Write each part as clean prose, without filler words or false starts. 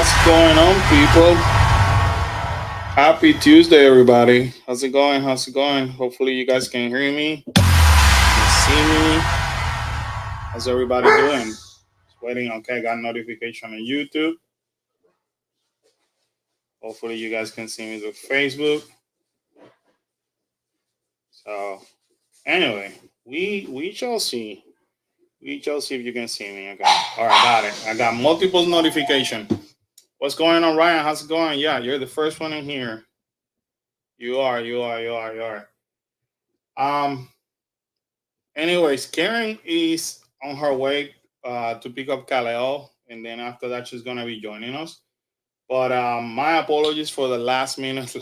What's going on, people? Happy Tuesday, everybody. How's it going? How's it going? Hopefully, you guys can hear me, can see me. How's everybody doing? Just waiting. Okay, got a notification on YouTube. Hopefully, you guys can see me through Facebook. So, anyway, we shall see. We shall see if you can see me. Okay. All right, got it. I got multiple notification. What's going on, Ryan? How's it going? Yeah, you're the first one in here. You are. You are. You are. You are. Um, Anyways, Karen is on her way to pick up Kaleo, and then after that, she's gonna be joining us. But my apologies for the last minute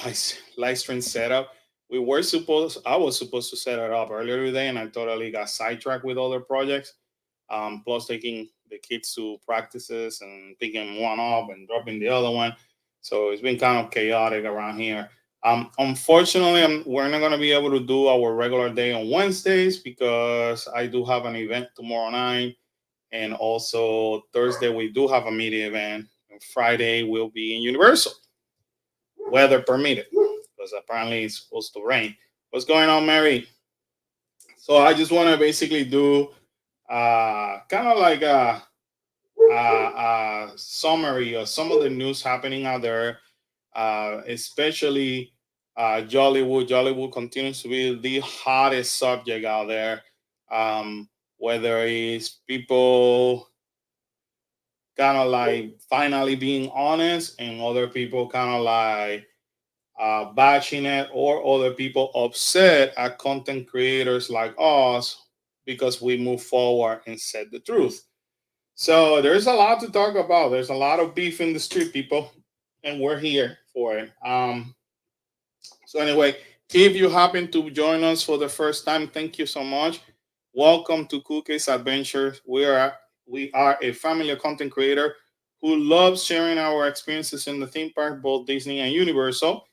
live stream setup. I was supposed to set it up earlier today, and I totally got sidetracked with other projects. Plus taking the kids to practices and picking one up and dropping the other one. So it's been kind of chaotic around here. Unfortunately, we're not going to be able to do our regular day on Wednesdays because I do have an event tomorrow night. And also Thursday, we do have a media event. And Friday, we'll be in Universal, weather permitted, because apparently it's supposed to rain. What's going on, Mary? So I just want to basically do kind of like a summary of some of the news happening out there, especially Jollywood. Jollywood continues to be the hottest subject out there. Whether it's people kind of like finally being honest and other people kind of like bashing it, or other people upset at content creators like us because we move forward and said the truth. So there's a lot to talk about. There's a lot of beef in the street, people, and we're here for it. So anyway, if you happen to join us for the first time, thank you so much. Welcome to Cookies Adventures. We are a family of content creator who loves sharing our experiences in the theme park, both Disney and Universal.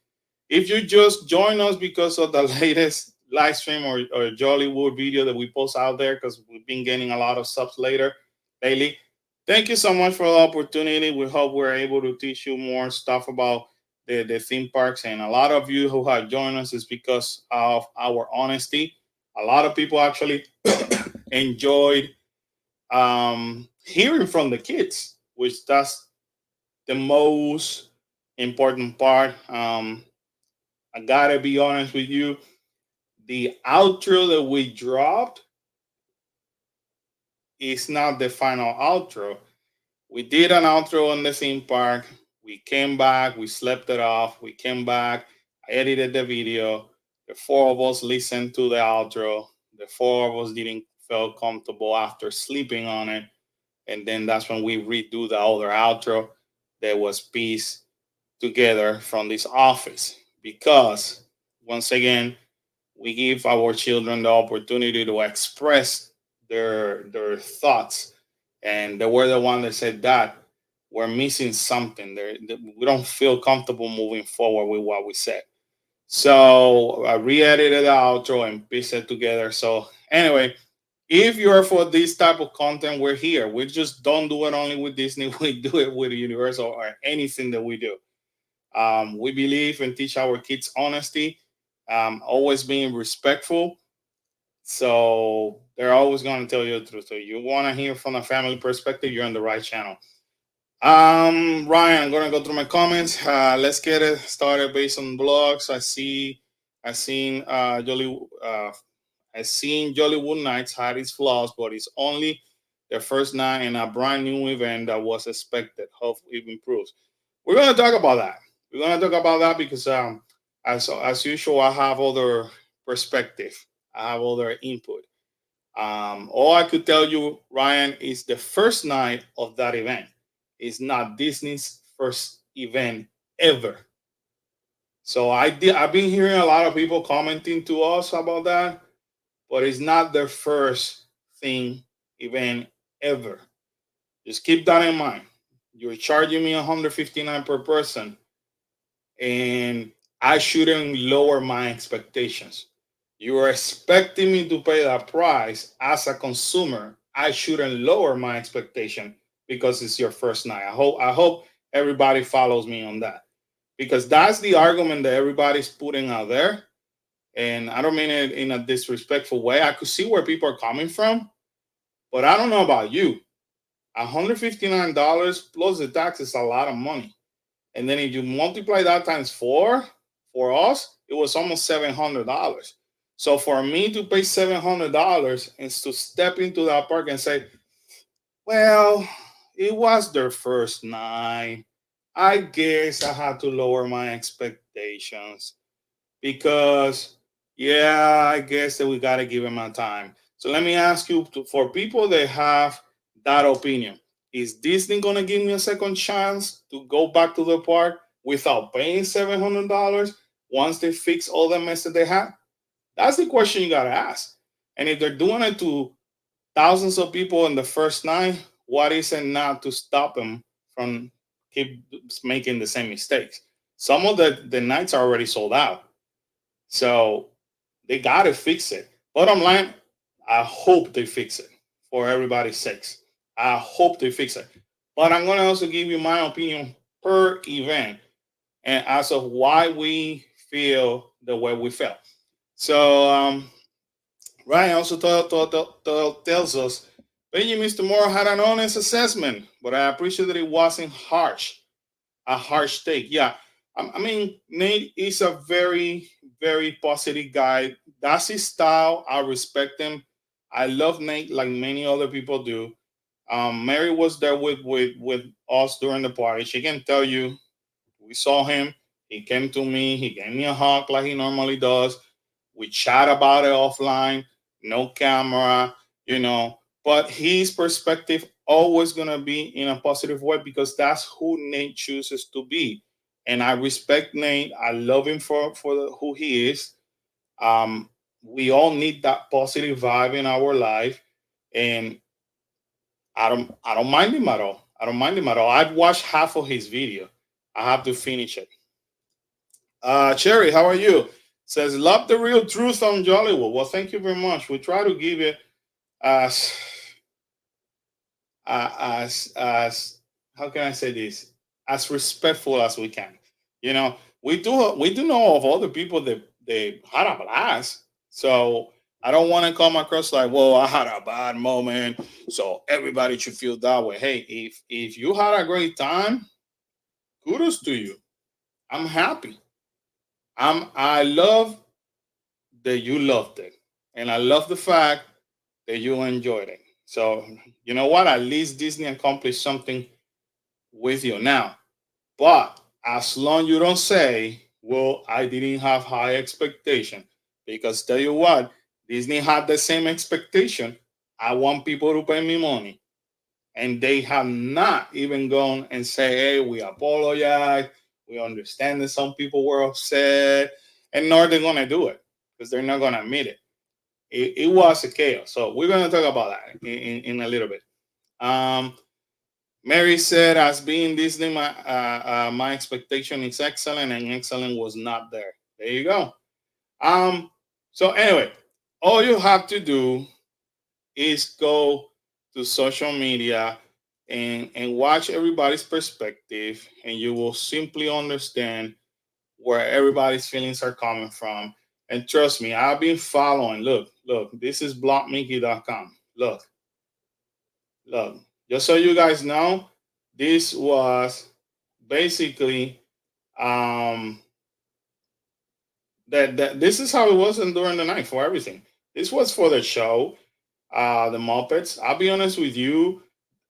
If you just join us because of the latest live stream or Jollywood video that we post out there, because we've been getting a lot of subs later lately, thank you so much for the opportunity. We hope we're able to teach you more stuff about the theme parks. And a lot of you who have joined us is because of our honesty. A lot of people actually enjoyed hearing from the kids, which that's the most important part. I gotta be honest with you. The outro that we dropped is not the final outro. We did an outro on the theme park. We came back, we slept it off. We came back, I edited the video. The four of us listened to the outro. The four of us didn't feel comfortable after sleeping on it. And then that's when we redo the other outro that was pieced together from this office. Because once again, we give our children the opportunity to express their thoughts, and they were the one that said that we're missing something there. We don't feel comfortable moving forward with what we said. So I re-edited the outro and pieced it together. So anyway, if you're for this type of content, we're here. We just don't do it only with Disney. We do it with Universal or anything that we do. We believe and teach our kids honesty, always being respectful. So they're always going to tell you the truth. So you want to hear from a family perspective, you're on the right channel. Ryan, I'm gonna go through my comments. Let's get it started based on blogs. I seen I seen Jollywood Nights had its flaws, but it's only their first night in a brand new event that was expected. Hopefully, it improves. We're gonna talk about that. We're gonna talk about that because as usual, I have other perspective. I have other input. All I could tell you, Ryan, is the first night of that event is not Disney's first event ever. So I've been hearing a lot of people commenting to us about that, but it's not their first thing event ever. Just keep that in mind. You're charging me 159 per person, and I shouldn't lower my expectations. You are expecting me to pay that price as a consumer. I shouldn't lower my expectation because it's your first night. I hope everybody follows me on that because that's the argument that everybody's putting out there. And I don't mean it in a disrespectful way. I could see where people are coming from, but I don't know about you. $159 plus the tax is a lot of money. And then if you multiply that times four, for us, it was almost $700. So for me to pay $700 and to step into that park and say, well, it was their first night. I guess I had to lower my expectations because, yeah, I guess that we got to give him a time. So let me ask you for people that have that opinion, is Disney going to give me a second chance to go back to the park without paying $700 once they fix all the mess that they had? That's the question you got to ask. And if they're doing it to thousands of people in the first night, what is it not to stop them from keep making the same mistakes? Some of the nights are already sold out. So they got to fix it. Bottom line, I hope they fix it for everybody's sakes. I hope they fix it. But I'm going to also give you my opinion per event and as of why we feel the way we felt. So Ryan also tells us Benjamin tomorrow had an honest assessment, but I appreciate that it wasn't harsh, a harsh take. Yeah, I mean, Nate is a very, very positive guy. That's his style. I respect him. I love Nate like many other people do. Mary was there with us during the party. She can tell you we saw him. He came to me. He gave me a hug like he normally does. We chat about it offline, no camera, you know. But his perspective always gonna be in a positive way because that's who Nate chooses to be, and I respect Nate. I love him for who he is. Um, we all need that positive vibe in our life, and I don't mind him at all. I don't mind him at all. I've watched half of his video. I have to finish it. Cherry, how are you? Says, love the real truth on Jollywood. Well, thank you very much. We try to give it as, as, how can I say this? As respectful as we can. You know, we do know of other people that they had a blast. So I don't want to come across like, well, I had a bad moment. So everybody should feel that way. Hey, if you had a great time, kudos to you. I'm happy. I love that you loved it. And I love the fact that you enjoyed it. So, you know what? At least Disney accomplished something with you now. But as long you don't say, well, I didn't have high expectation. Because tell you what, Disney had the same expectation. I want people to pay me money. And they have not even gone and say, hey, we apologize. We understand that some people were upset. And nor they're going to do it because they're not going to admit it. It was a chaos. So we're going to talk about that in a little bit. Um, Mary said, as being Disney, my expectation is excellent, and excellent was not there. There you go. Um, so anyway, all you have to do is go to social media and watch everybody's perspective, and you will simply understand where everybody's feelings are coming from. And trust me, I've been following. Look, this is blockmickey.com. Look, just so you guys know, this was basically um that this is how it was during the night for everything. This was for the show, the Muppets. I'll be honest with you,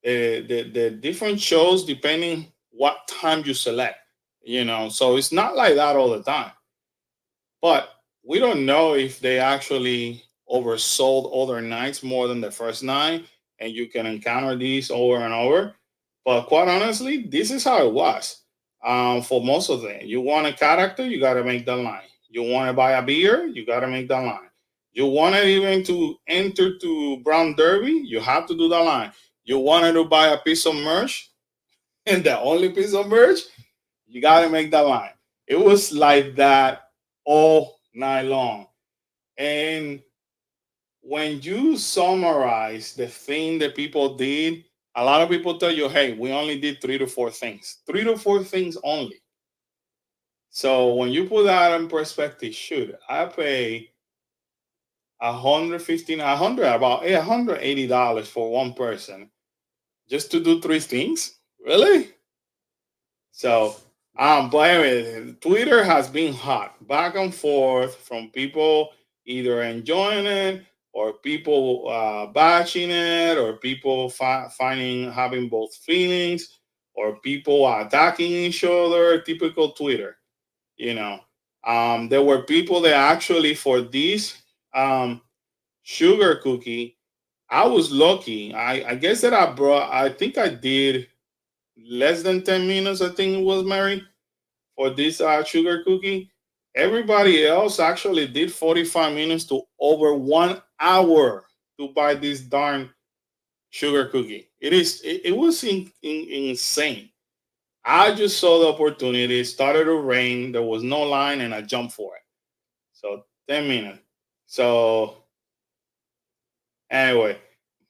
the different shows depending what time you select, you know. So it's not like that all the time. But we don't know if they actually oversold other nights more than the first night, and you can encounter these over and over. But quite honestly, this is how it was. For most of them, you want a character, you got to make the line. You want to buy a beer, you got to make the line. You wanted even to enter to Brown Derby, you have to do the line. You wanted to buy a piece of merch, and the only piece of merch, you got to make the line. It was like that all night long. And when you summarize the thing that people did, A lot of people tell you, hey, we only did 3 to 4 things. 3 to 4 things only. So when you put that in perspective, shoot, I pay 115, 100, about $180 for one person just to do 3 things. Really? So, but anyway, Twitter has been hot, back and forth from people either enjoying it or people bashing it or people finding having both feelings or people attacking each other. Typical Twitter, you know. There were people that actually for this um, sugar cookie, I was lucky. I guess that I think I did less than 10 minutes, I think it was, Mary, for this sugar cookie. Everybody else actually did 45 minutes to over 1 hour to buy this darn sugar cookie. It was insane. I just saw the opportunity. It started to rain. There was no line, and I jumped for it. So 10 minutes. So anyway,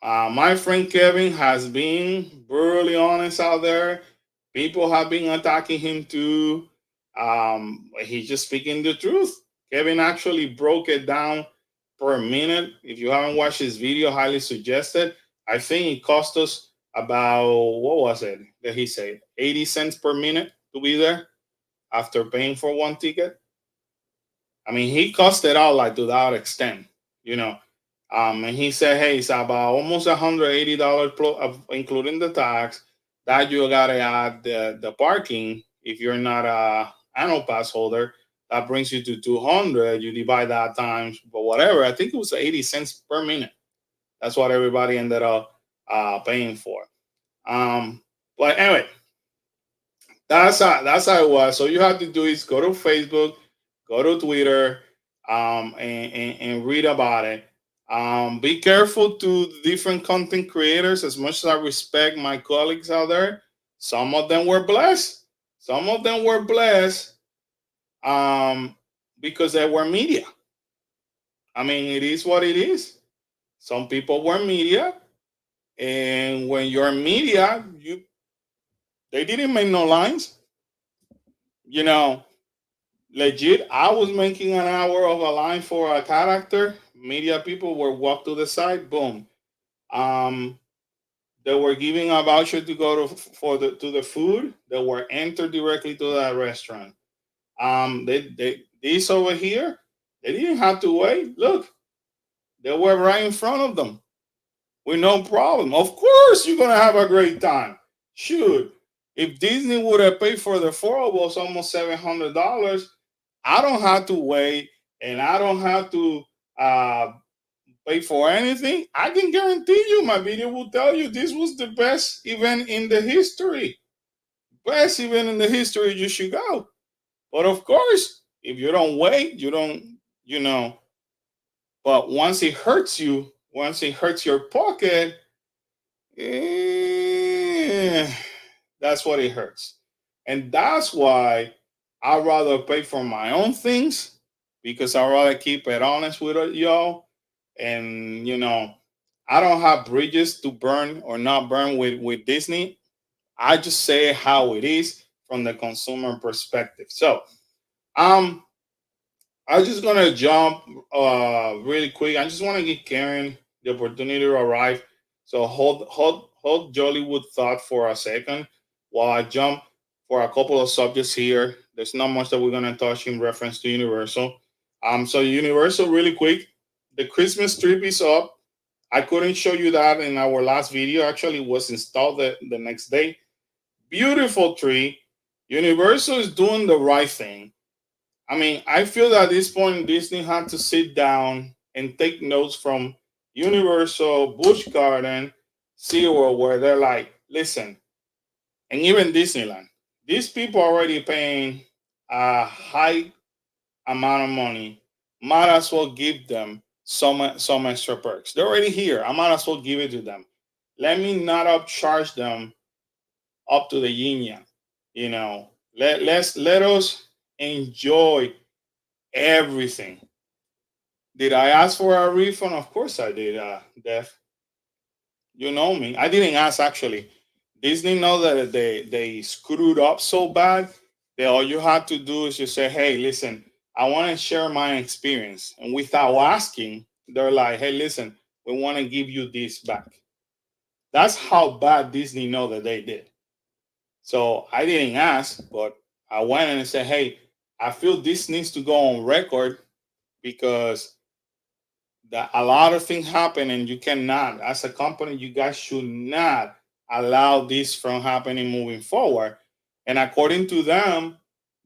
my friend Kevin has been brutally honest out there. People have been attacking him too. He's just speaking the truth. Kevin actually broke it down per minute. If you haven't watched his video, highly suggested. I think it cost us about, what was it that he said? 80 cents per minute to be there after paying for one ticket. I mean, he cost it out like to that extent, you know. And he said, hey, it's about almost $180 including the tax. That you gotta add the parking if you're not a annual pass holder. That brings you to 200. You divide that times, but whatever. I think it was 80 cents per minute. That's what everybody ended up paying for. Um, but anyway, that's how it was. So you have to do is go to Facebook, go to Twitter, and read about it. Be careful to different content creators. As much as I respect my colleagues out there, some of them were blessed. Some of them were blessed um, because they were media. I mean, it is what it is. Some people were media, and when you're media, they didn't make no lines. You know, legit, I was making an hour of a line for a character. Media people were walked to the side. Boom. Um, they were giving a voucher to go to the food. They were entered directly to that restaurant. They these over here, they didn't have to wait. Look, they were right in front of them with no problem. Of course, you're gonna have a great time. Shoot, if Disney would have paid for the four of us almost $700, I don't have to wait and I don't have to pay for anything. I can guarantee you my video will tell you this was the best event in the history. Best event in the history, you should go. But of course, if you don't wait, you don't, you know. But once it hurts you, once it hurts your pocket, eh, that's what it hurts. And that's why I'd rather pay for my own things because I'd rather keep it honest with y'all. And, I don't have bridges to burn or not burn with Disney. I just say how it is from the consumer perspective. So, um, I'm just gonna jump really quick. I just want to give Karen the opportunity to arrive. So hold Jollywood thought for a second while I jump for a couple of subjects here. There's not much that we're gonna touch in reference to Universal. So Universal really quick. The Christmas tree is up. I couldn't show you that in our last video. Actually, it was installed the next day. Beautiful tree. Universal is doing the right thing. I mean, I feel that at this point Disney had to sit down and take notes from Universal, Busch Garden, SeaWorld, where they're like, listen, and even Disneyland, these people are already paying a high amount of money. Might as well give them some extra perks. They're already here. I might as well give it to them. Let me not upcharge them up to the yin yang. Let us enjoy everything. Did I ask for a refund? Of course I did, Def. You know me. I didn't ask actually. Disney know that they screwed up so bad that all you had to do is just say, "Hey, listen, I want to share my experience," and without asking, they're like, "Hey, listen, we want to give you this back." That's how bad Disney know that they did. So I didn't ask, but I went and said, "Hey, I feel this needs to go on record because that a lot of things happen and you cannot, as a company, you guys should not allow this from happening moving forward." And according to them,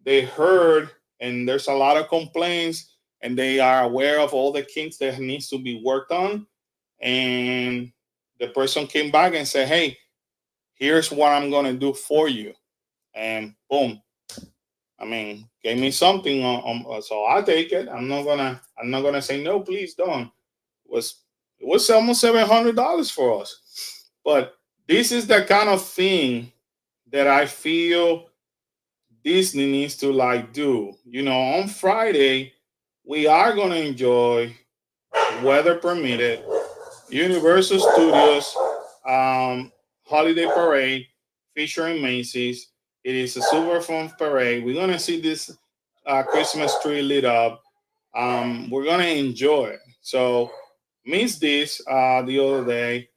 they heard and there's a lot of complaints and they are aware of all the kinks that needs to be worked on. And the person came back and said, "Hey, here's what I'm gonna do for you." And boom, I mean, gave me something so I take it. I'm not gonna say no, please don't. Was It was almost $700 for us. But this is the kind of thing that I feel Disney needs to like do. On Friday, we are gonna enjoy, weather permitted, Universal Studios holiday parade featuring Macy's. It is a super fun parade. We're gonna see this Christmas tree lit up. We're gonna enjoy it. So missed this the other day.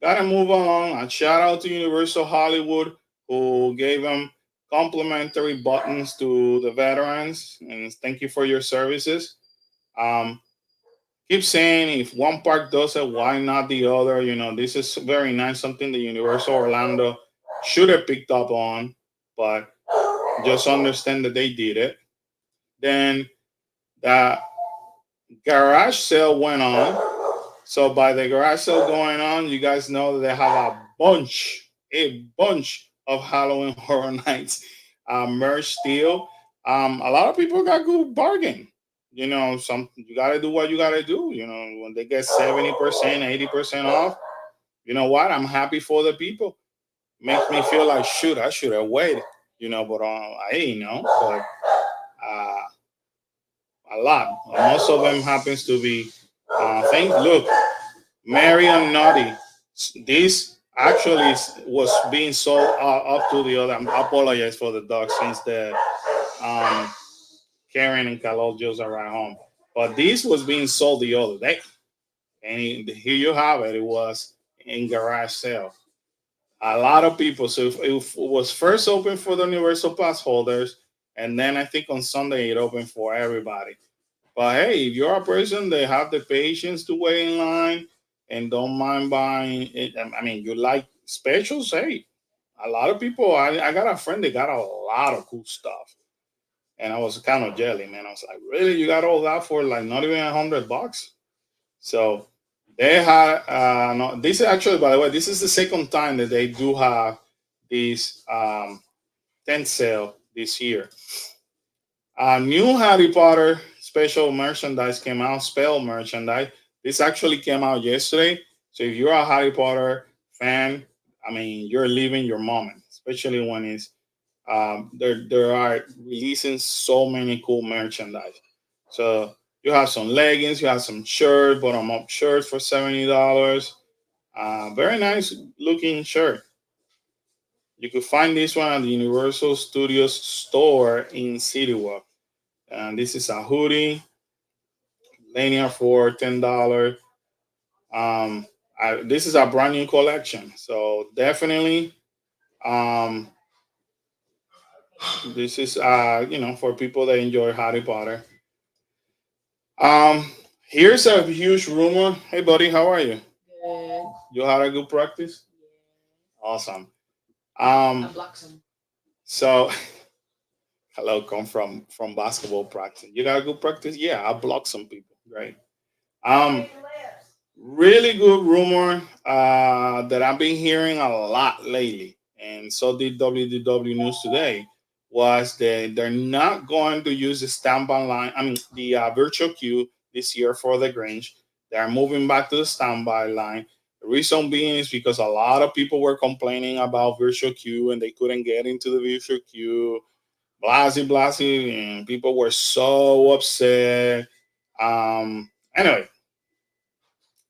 Gotta move along. A shout out to Universal Hollywood who gave them complimentary buttons to the veterans and thank you for your services. Um, Keep saying if one park does it, why not the other? This is very nice, something the Universal Orlando should have picked up on, but just understand that they did it. Then the garage sale went on. So by the garage sale going on, you guys know that they have a bunch of Halloween Horror Nights merch still. A lot of people got good bargain. Some you gotta do what you gotta do. When they get 70%, 80% off, you know what? I'm happy for the people. Makes me feel like shoot, I should have waited. But I ain't know. But uh, a lot. Most of them happens to be things. Look, Mary and Naughty. This actually was being sold up to the other. I apologize for the dog since the um, Karen and Kalol just arrived home. But this was being sold the other day. And here you have it. It was in garage sale. A lot of people. So it was first open for the Universal Pass holders. And then I think on Sunday it opened for everybody. But hey, if you're a person that have the patience to wait in line and don't mind buying it, I mean, you like specials, hey, a lot of people. I got a friend that got a lot of cool stuff, and I was kind of jelly, man. I was like, really, you got all that for like not even $100? So they had no. This is actually, by the way, this is the second time that they do have this tent sale this year. New Harry Potter special merchandise came out, spell merchandise. This actually came out yesterday. So if you're a Harry Potter fan, I mean, you're living your moment, especially when it's there are releasing so many cool merchandise. So you have some leggings, you have some shirts, bottom up shirts for $70. Very nice looking shirt. You could find this one at the Universal Studios store in City Walk. And this is a hoodie, linear for $10. This is a brand new collection, so definitely, um, this is for people that enjoy Harry Potter. Um, Here's a huge rumor. Hey, buddy, how are you? Good. You had a good practice. Awesome. I Um, block some. so hello, come from basketball practice. You got a good practice? Yeah, I blocked some people. Great. Um, Really good rumor that I've been hearing a lot lately, and so did WDW News today, was that they're not going to use the standby line. I mean, the virtual queue this year for the Grange. They're moving back to the standby line. The reason being is because a lot of people were complaining about virtual queue and they couldn't get into the virtual queue. Blasey, blasey, and people were so upset. Anyway,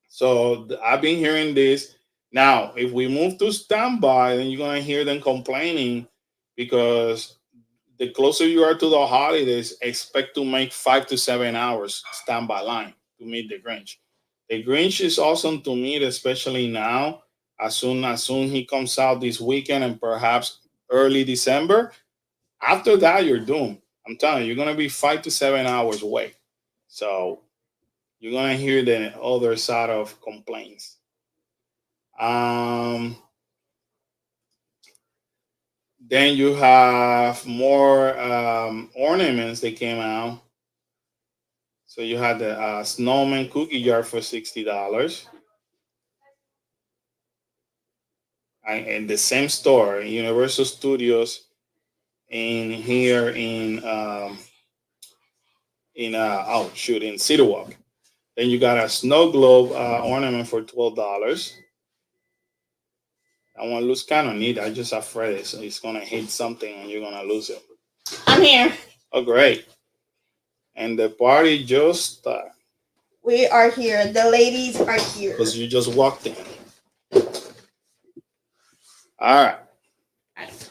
so I've been hearing this. Now, if we move to standby, then you're gonna hear them complaining because the closer you are to the holidays, expect to make 5 to 7 hours standby line to meet the Grinch. The Grinch is awesome to meet, especially now. As soon he comes out this weekend and perhaps early December. After that, you're doomed. I'm telling you, you're gonna be 5 to 7 hours away. So you're gonna hear the other side of complaints. Um, then you have more ornaments that came out. So you had the snowman cookie jar for $60. In the same store, Universal Studios, in here in City Walk. Then you got a snow globe ornament for $12. That one looks kind of neat. I just afraid it's gonna hit something and you're gonna lose it. I'm here. Oh, great! And the party just started. We are here. The ladies are here. Because you just walked in. All right.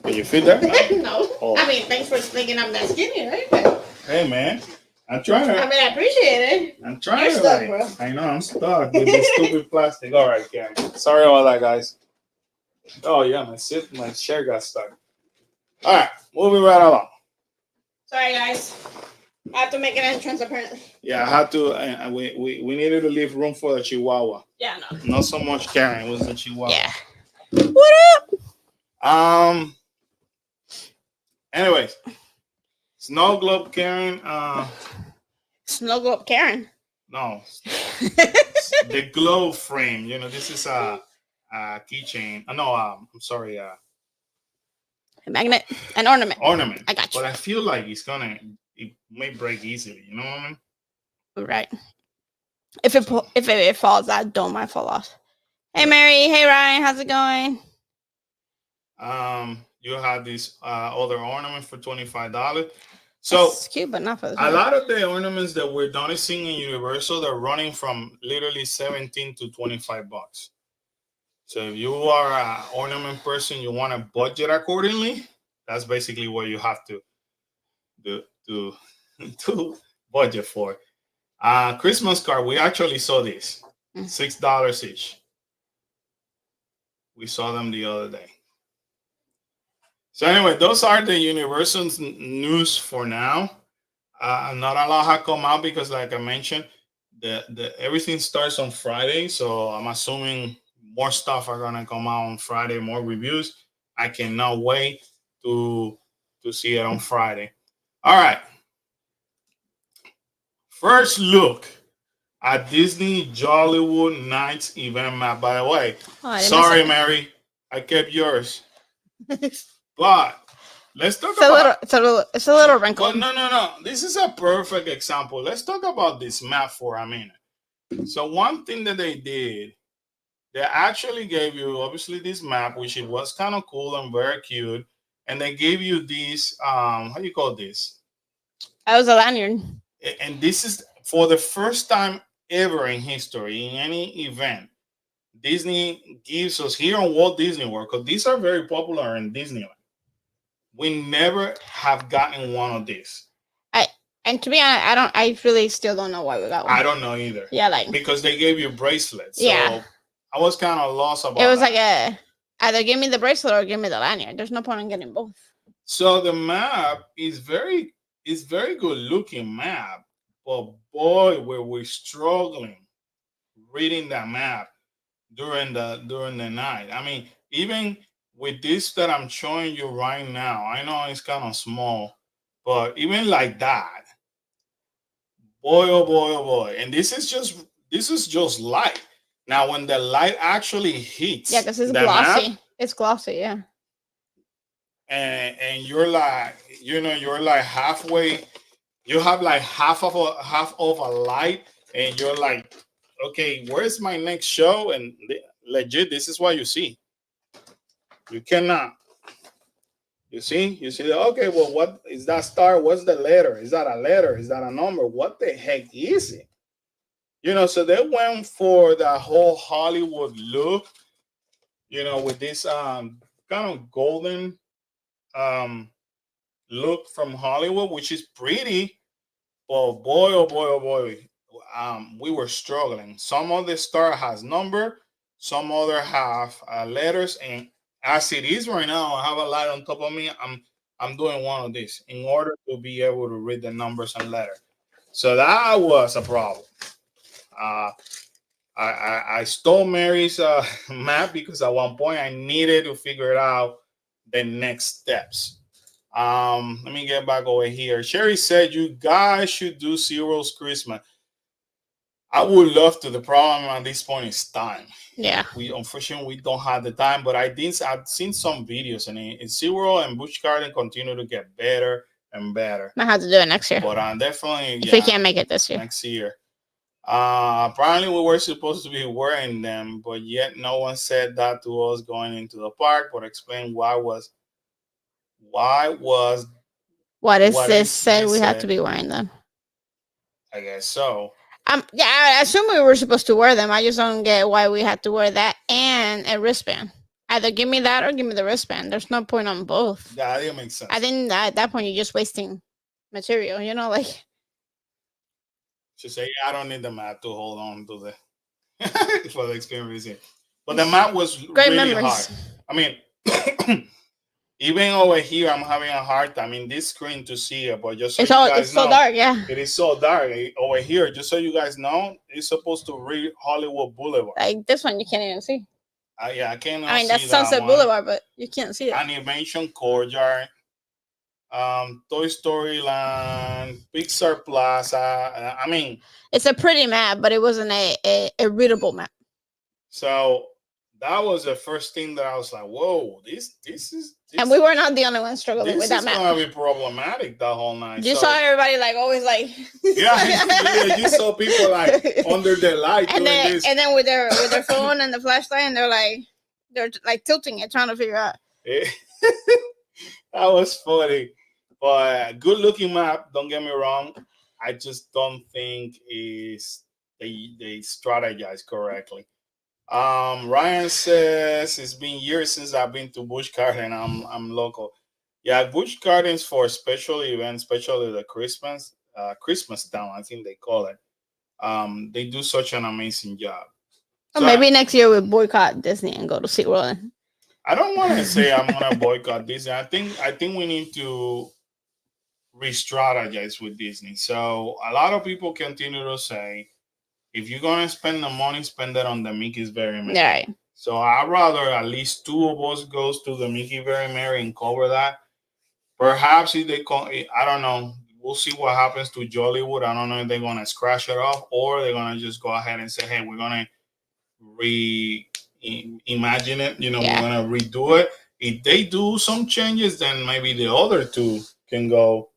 Can you fit that? No. Oh. I mean, thanks for thinking I'm that skinny, right? But hey, man. I'm trying. I mean, I appreciate it. I'm trying. You're stuck, bro. I know, I'm stuck with this stupid plastic. All right, Karen. Sorry about that, guys. Oh, yeah, my chair got stuck. All right, moving right along. Sorry, guys. I have to make an entrance, apparently. Yeah, I had to. We needed to leave room for the Chihuahua. Yeah, no. Not so much Karen. It was the Chihuahua. Yeah. What up? Anyways, Snow Globe Karen. Snow Globe Karen. No, the globe frame. This is a keychain. No, I'm sorry. A magnet, an ornament. Ornament. I got you. But I feel like it may break easily. You know what I mean? Right. If it falls, that dome might fall off. Hey Mary, hey Ryan, how's it going? You have this other ornament for $25. So it's cute, but not for this a lot of the ornaments that we're noticing in Universal, they're running from literally $17 to $25. So if you are an ornament person, you want to budget accordingly. That's basically what you have to do to budget for. Christmas card, we actually saw this. $6 each. We saw them the other day. So anyway, those are the Universal news for now. Not a lot have come out because, like I mentioned, the everything starts on Friday. So I'm assuming more stuff are gonna come out on Friday, more reviews. I cannot wait to see it on Friday. All right. First look at Disney Jollywood Nights event map. By the way, sorry, Mary, I kept yours. But let's talk about it's a little wrinkled. No. This is a perfect example. Let's talk about this map for a minute. So one thing that they did, they actually gave you obviously this map, which it was kind of cool and very cute, and they gave you these how do you call this? That was a lanyard. And this is for the first time ever in history in any event. Disney gives us here on Walt Disney World, because these are very popular in Disneyland. We never have gotten one of these. And to be honest, I really still don't know why we got one. I don't know either. Yeah, because they gave you bracelets. So yeah. I was kind of lost about it. It was like either give me the bracelet or give me the lanyard. There's no point in getting both. So the map is very good looking map, but boy, were we struggling reading that map during the night. I mean, even with this that I'm showing you right now, I know it's kind of small, but even like that, boy, oh boy, oh boy. And this is just light. Now, when the light actually hits, yeah, because it's glossy. Map, it's glossy, yeah. And you're like, you're like halfway. You have like half of a light, and you're like, okay, where's my next show? And legit, this is what you see. You cannot. You see, okay, well, what is that star? What's the letter? Is that a letter? Is that a number? What the heck is it? So they went for the whole Hollywood look. with this kind of golden um look from Hollywood, which is pretty. But boy, oh boy, oh boy, we were struggling. Some of the star has number, some other have letters, and as it is right now, I have a light on top of me. I'm doing one of these in order to be able to read the numbers and letters. So that was a problem. Uh, I stole Mary's map because at one point I needed to figure out the next steps. Let me get back over here. Sherry said you guys should do Zero's Christmas. I would love to. The problem at this point is time. Yeah. We unfortunately we don't have the time, but I've seen some videos and Zero and Busch Garden continue to get better and better. Might have to do it next year. But definitely if we can't make it this year. Next year. Apparently we were supposed to be wearing them, but yet no one said that to us going into the park. But explain why was what is this said we have to be wearing them? I guess so. Yeah, I assume we were supposed to wear them. I just don't get why we had to wear that and a wristband. Either give me that or give me the wristband. There's no point on both. Yeah, that makes sense. I think that at that point you're just wasting material. Like. She say, I don't need the map to hold on to the for the experience. But the map was great really memories. hard. I mean, even over here, I'm having a hard time in this screen to see it. But just so it's so dark, yeah. It is so dark over here. Just so you guys know, it's supposed to read Hollywood Boulevard. Like this one, you can't even see. Yeah, I can't. I mean, that's Sunset Boulevard, but you can't see it. Animation Courtyard, Toy Story Land, Pixar Plaza. I mean, it's a pretty map, but it wasn't a readable map. So that was the first thing that I was like, "Whoa, this is." And we were not the only ones struggling with that map. This is gonna be problematic the whole night. You saw everybody always yeah, you saw people under their light and doing then, this, and then with their phone and the flashlight, and they're tilting it, trying to figure out. That was funny, but good looking map. Don't get me wrong. I just don't think they strategize correctly. Ryan says it's been years since I've been to Busch Garden. I'm local. Yeah, Busch Gardens for special events, especially the Christmas Town, I think they call it. They do such an amazing job. Or so maybe next year we'll boycott Disney and go to SeaWorld. I don't want to say I'm gonna boycott Disney. I think we need to re-strategize with Disney. So a lot of people continue to say, if you're gonna spend the money, spend it on the Mickey's Very Merry. Right. So I'd rather at least two of us goes to the Mickey Very Merry and cover that. Perhaps if they call, I don't know. We'll see what happens to Jollywood. I don't know if they're gonna scratch it off or they're gonna just go ahead and say, hey, we're gonna imagine it. We're gonna redo it. If they do some changes, then maybe the other two can go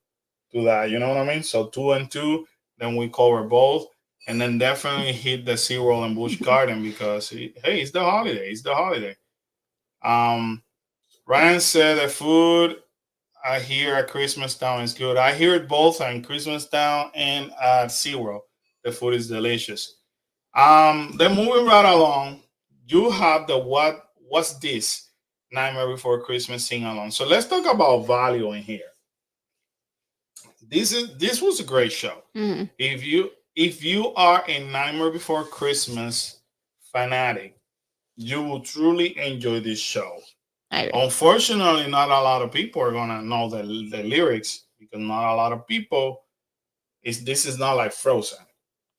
to that. You know what I mean? So 2 and 2, then we cover both. And then definitely hit the SeaWorld and Busch Garden because, hey, it's the holiday. It's the holiday. Ryan said the food I hear at Christmas Town is good. I hear it both at Christmas Town and at SeaWorld. The food is delicious. Then moving right along, you have the what's this Nightmare Before Christmas sing-along. So let's talk about value in here. This was a great show. Mm-hmm. If you are a Nightmare Before Christmas fanatic, you will truly enjoy this show. Unfortunately, not a lot of people are gonna know the lyrics because not a lot of people. This is not like Frozen,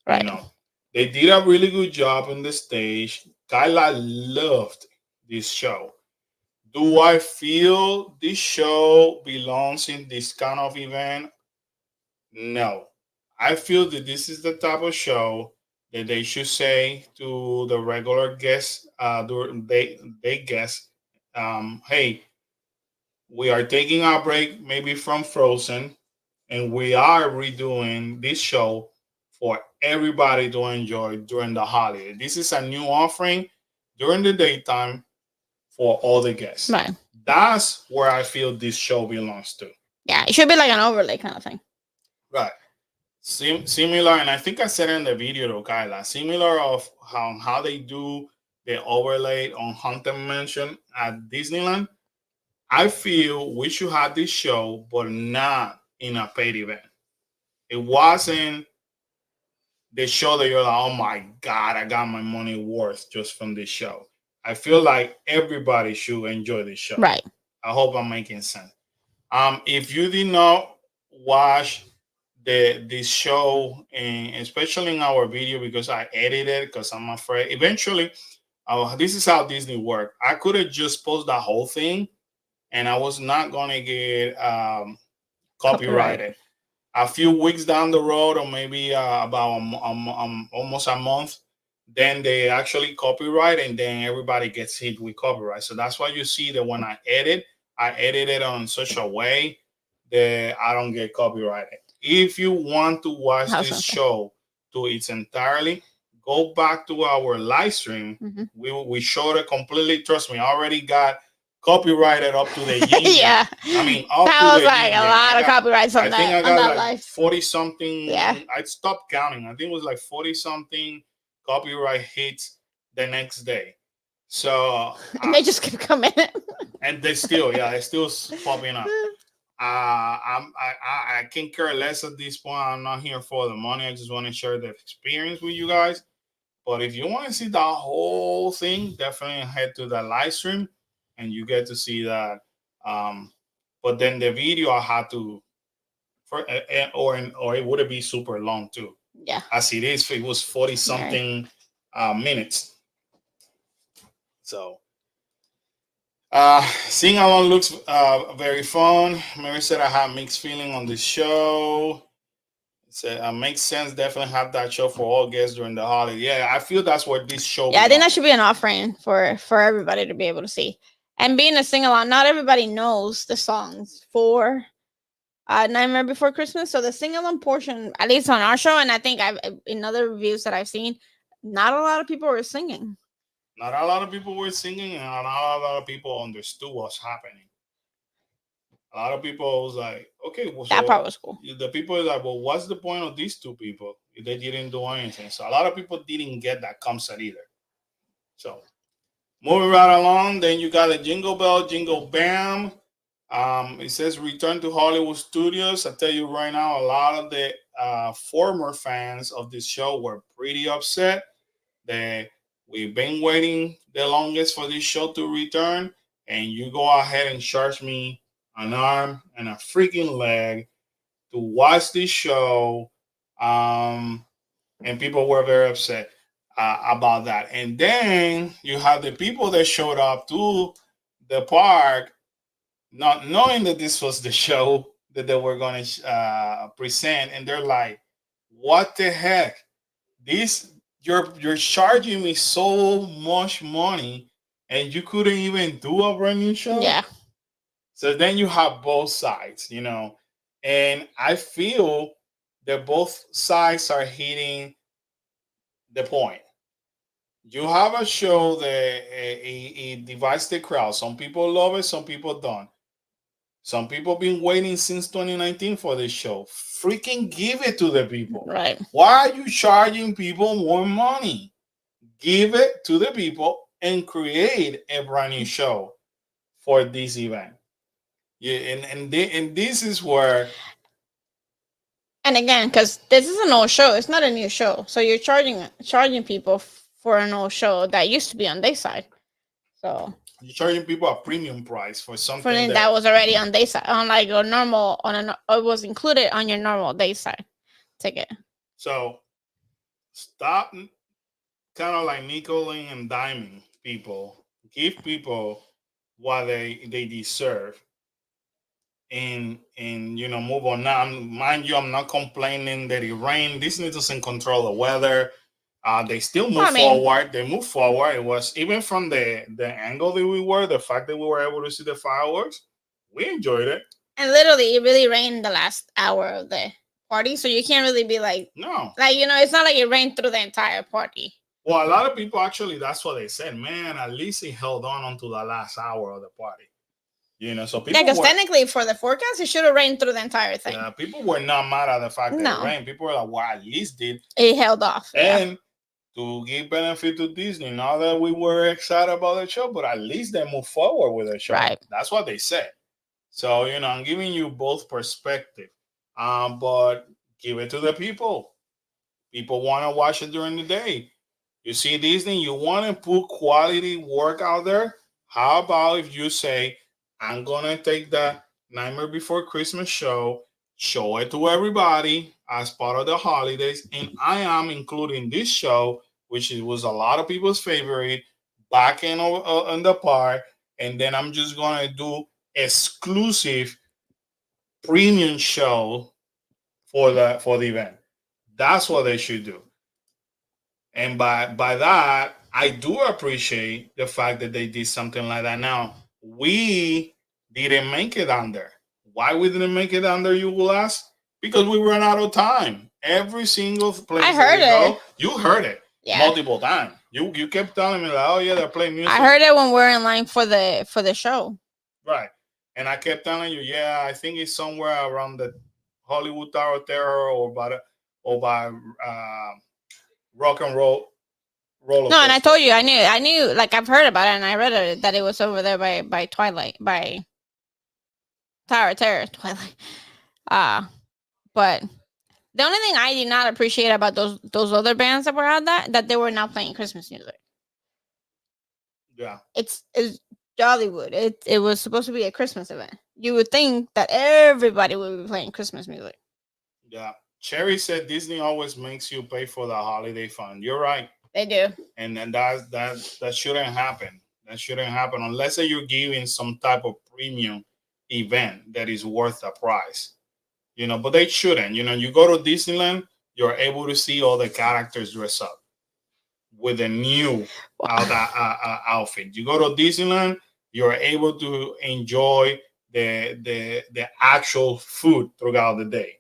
right? They did a really good job on the stage. Kyla loved this show. Do I feel this show belongs in this kind of event? No. I feel that this is the type of show that they should say to the regular guests, they guess, hey, we are taking a break maybe from Frozen, and we are redoing this show for everybody to enjoy during the holiday. This is a new offering during the daytime for all the guests. Right. That's where I feel this show belongs to. Yeah, it should be like an overlay kind of thing. Right. Similar, and I think I said in the video to Kyla, similar of how they do they overlaid on Haunted Mansion at Disneyland. I feel we should have this show, but not in a paid event. It wasn't the show that you're like, oh my God, I got my money worth just from this show. I feel like everybody should enjoy this show. Right. I hope I'm making sense. If you did not watch this show, and especially in our video, because I edited, because I'm afraid eventually, this is how Disney worked. I could have just posted the whole thing, and I was not gonna get copyrighted. A few weeks down the road, or maybe about almost a month, then they actually copyright, and then everybody gets hit with copyright. So that's why you see that when I edit it on such a way that I don't get copyrighted. If you want to watch How's this that? show to its entirely, go back to our live stream. We showed it completely. Trust me, I already got copyrighted up to the yin Yeah. I mean, up That to was the like yin a lot of copyrights on I think I that on got that like live. 40 something. Yeah. I stopped counting. I think it was like 40 something copyright hits the next day. So And they just keep coming. and they still, yeah, it's still popping up. I can care less at this point. I'm not here for the money. I just want to share the experience with you guys. But if you want to see the whole thing, definitely head to the live stream, and you get to see that. But then the video I had to, or it would be super long too. Yeah. As it is, it was 40 something minutes. So sing along looks very fun. Mary said I have mixed feeling on the show. It said makes sense. Definitely have that show for all guests during the holiday. Yeah, I feel that's what this show. Yeah, I think that should be an offering for everybody to be able to see. And being a sing along, not everybody knows the songs for Nightmare Before Christmas. So the sing along portion, at least on our show, and I think I've in other reviews that I've seen, not a lot of people were singing. Not a lot of people were singing, and not a lot of people understood what's happening. A lot of people was like, okay, well, That so part was cool. the people are like, well, what's the point of these two people if they didn't do anything? So a lot of people didn't get that concept either. So moving right along, then you got a Jingle Bell, Jingle Bam. It says return to Hollywood Studios. I tell you right now, a lot of the former fans of this show were pretty upset that we've been waiting the longest for this show to return, and you go ahead and charge me an arm and a freaking leg to watch this show. And people were very upset about that. And then you have the people that showed up to the park not knowing that this was the show that they were going to present, and they're like, what the heck, this you're charging me so much money and you couldn't even do a brand new show. Yeah. So then you have both sides, and I feel that both sides are hitting the point. You have a show that it divides the crowd. Some people love it, some people don't. Some people been waiting since 2019 for this show. Freaking give it to the people. Right. Why are you charging people more money? Give it to the people and create a brand new show for this event. Yeah, and this is where. And again, because this is an old show, it's not a new show, so you're charging people for an old show that used to be on their side. So you're charging people a premium price for something that was already on day side, on like a normal, it was included on your normal day side ticket. So stop kind of like nickeling and diming people. Give people what they deserve, and move on. Now, mind you, I'm not complaining that it rained. Disney doesn't control the weather. They still move forward. They move forward. It was even from the angle that we were, the fact that we were able to see the fireworks, we enjoyed it. And literally, it really rained the last hour of the party, so you can't really be like, no, like it's not like it rained through the entire party. Well, a lot of people actually, that's what they said. Man, at least it held on until the last hour of the party. So people. Yeah, because technically for the forecast, it should have rained through the entire thing. Yeah, people were not mad at the fact that it rained. People were like, well, at least it held off. And to give benefit to Disney. Now that we were excited about the show, but at least they move forward with the show. Right. That's what they said. So I'm giving you both perspective, but give it to the people. People want to watch it during the day. You see Disney, you want to put quality work out there. How about if you say, I'm gonna take the Nightmare Before Christmas show it to everybody as part of the holidays, and I am including this show, which was a lot of people's favorite, back in the park, and then I'm just gonna do exclusive premium show for the event. That's what they should do. And by that, I do appreciate the fact that they did something like that. Now, we didn't make it under. Why we didn't make it under, you will ask? Because we ran out of time. Every single I place that heard we it. go, you heard it Yeah. multiple times. You kept telling me like, oh yeah, they're playing music. I heard it when we're in line for the show. Right. And I kept telling you, yeah, I think it's somewhere around the Hollywood Tower of Terror or by Rock and Roller No, and I Coaster. told you, I knew, like I've heard about it, and I read it that it was over there by Twilight, by Tower of Terror, Twilight. But the only thing I did not appreciate about those other bands that were out that they were not playing Christmas music. Yeah. It's Jollywood. It was supposed to be a Christmas event. You would think that everybody would be playing Christmas music. Yeah. Cherry said Disney always makes you pay for the holiday fund. You're right. They do. And then that shouldn't happen. That shouldn't happen unless that you're giving some type of premium event that is worth the price. But they shouldn't. You go to Disneyland, you're able to see all the characters dress up with a new outfit. You go to Disneyland, you're able to enjoy the actual food throughout the day.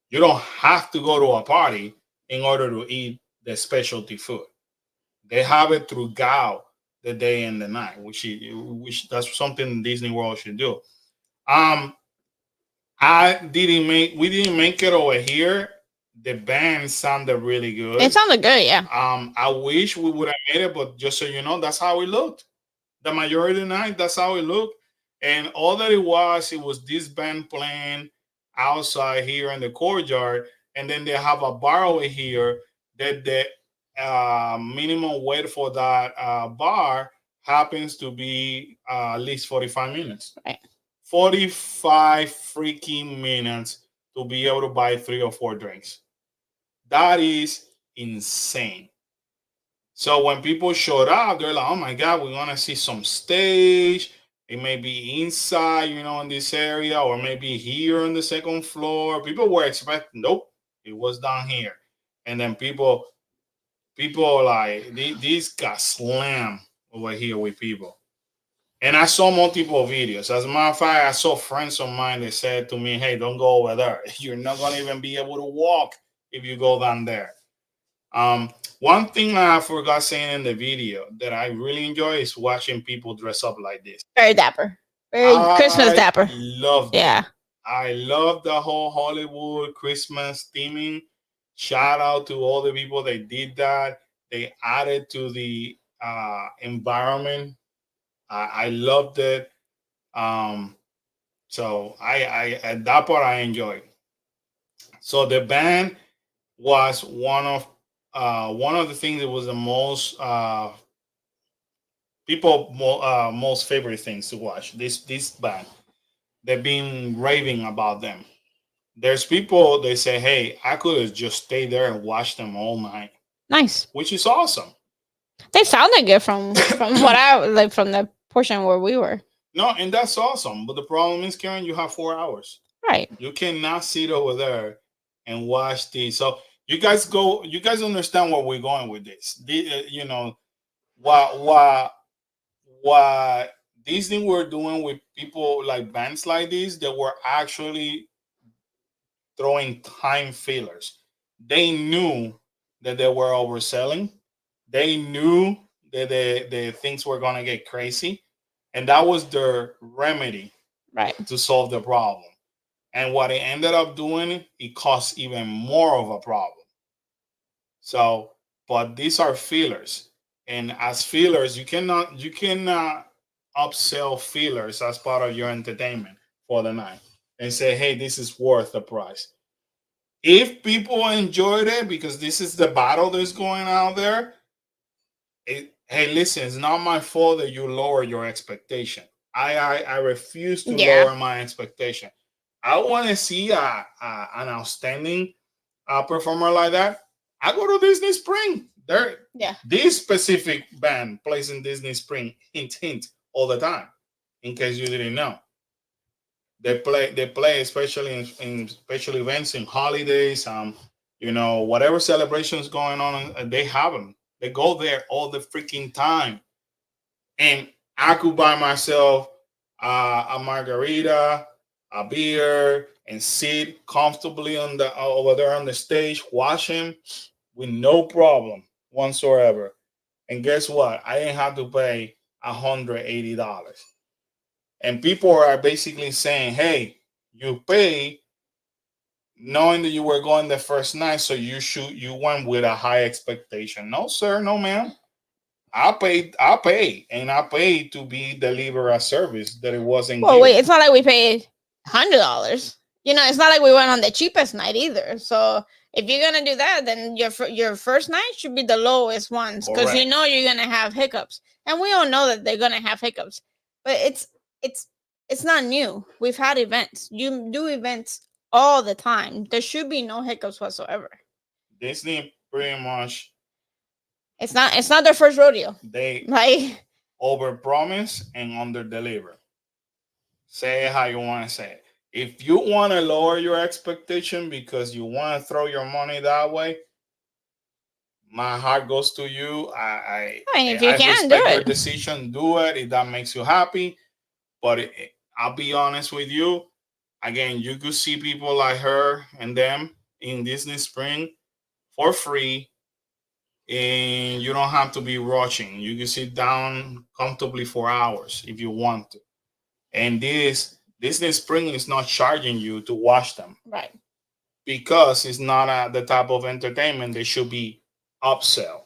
You don't have to go to a party in order to eat the specialty food. They have it throughout the day and the night, which that's something Disney World should do. We didn't make it over here. The band sounded really good. It sounded good, yeah. I wish we would have made it, but just so you know, that's how it looked. The majority of the night, that's how it looked. And all that it was this band playing outside here in the courtyard, and then they have a bar over here that the minimum wait for that bar happens to be at least 45 minutes. Right. 45 freaking minutes to be able to buy 3 or 4 drinks. That is insane. So when people showed up, they're like, oh my God, we want to see some stage. It may be inside, in this area, or maybe here on the second floor. People were expecting, nope, it was down here. And then people like, these got slammed over here with people. And I saw multiple videos. As a matter of fact, I saw friends of mine that said to me, hey, don't go over there. You're not going to even be able to walk if you go down there. One thing I forgot saying in the video that I really enjoy is watching people dress up like this. Very dapper. Very Christmas dapper. Love that. Yeah. I love the whole Hollywood Christmas theming. Shout out to all the people that did that. They added to the environment. I loved it. So I at that part I enjoyed. So the band was one of the things that was the most most favorite things to watch. This band, they've been raving about them. There's people they say, hey, I could have just stayed there and watched them all night. Nice. Which is awesome. They sounded good from what I like from the portion where we were. No, and that's awesome. But the problem is, Karen, you have 4 hours. Right. You cannot sit over there and watch these. So you guys understand where we're going with this. What Disney were doing with people like bands like these, they were actually throwing time fillers. They knew that they were overselling. They knew that the things were going to get crazy. And that was their remedy, right, to solve the problem. And what it ended up doing, it caused even more of a problem. So but these are fillers, and as fillers, you cannot upsell fillers as part of your entertainment for the night and say, hey, this is worth the price. If people enjoyed it because this is the battle that's going out there, hey, listen, it's not my fault that you lower your expectation. I refuse to Yeah. lower my expectation. I want to see an outstanding performer like that. I go to Disney Spring. There, Yeah. this specific band plays in Disney Spring. Hint, hint, all the time. In case you didn't know, they play especially in special events, in holidays, whatever celebrations going on, they have them. They go there all the freaking time, and I could buy myself a margarita, a beer, and sit comfortably on the over there on the stage, watch him with no problem whatsoever. And guess what? I didn't have to pay $180. And people are basically saying, "Hey, you pay knowing that you were going the first night, so you went with a high expectation." No, sir, no, ma'am. I paid to be delivered a service that it wasn't Well, wait, given. it's not like we paid $100. It's not like we went on the cheapest night either. So if you're gonna do that, then your first night should be the lowest ones, because Correct. you're gonna have hiccups, and we all know that they're gonna have hiccups. But it's it's not new. We've had events. You do events all the time. There should be no hiccups whatsoever. Disney pretty much It's not their first rodeo. they Like, overpromise and underdeliver. Say it how you want to say it. If you want to lower your expectation because you want to throw your money that way, my heart goes to you. I mean, if I you can do respect your it. decision. Do it if that makes you happy. But I'll be honest with you. Again, you could see people like her and them in Disney Spring for free, and you don't have to be rushing. You can sit down comfortably for hours if you want to. And this Disney Spring is not charging you to watch them Right. because it's not the type of entertainment they should be upsell.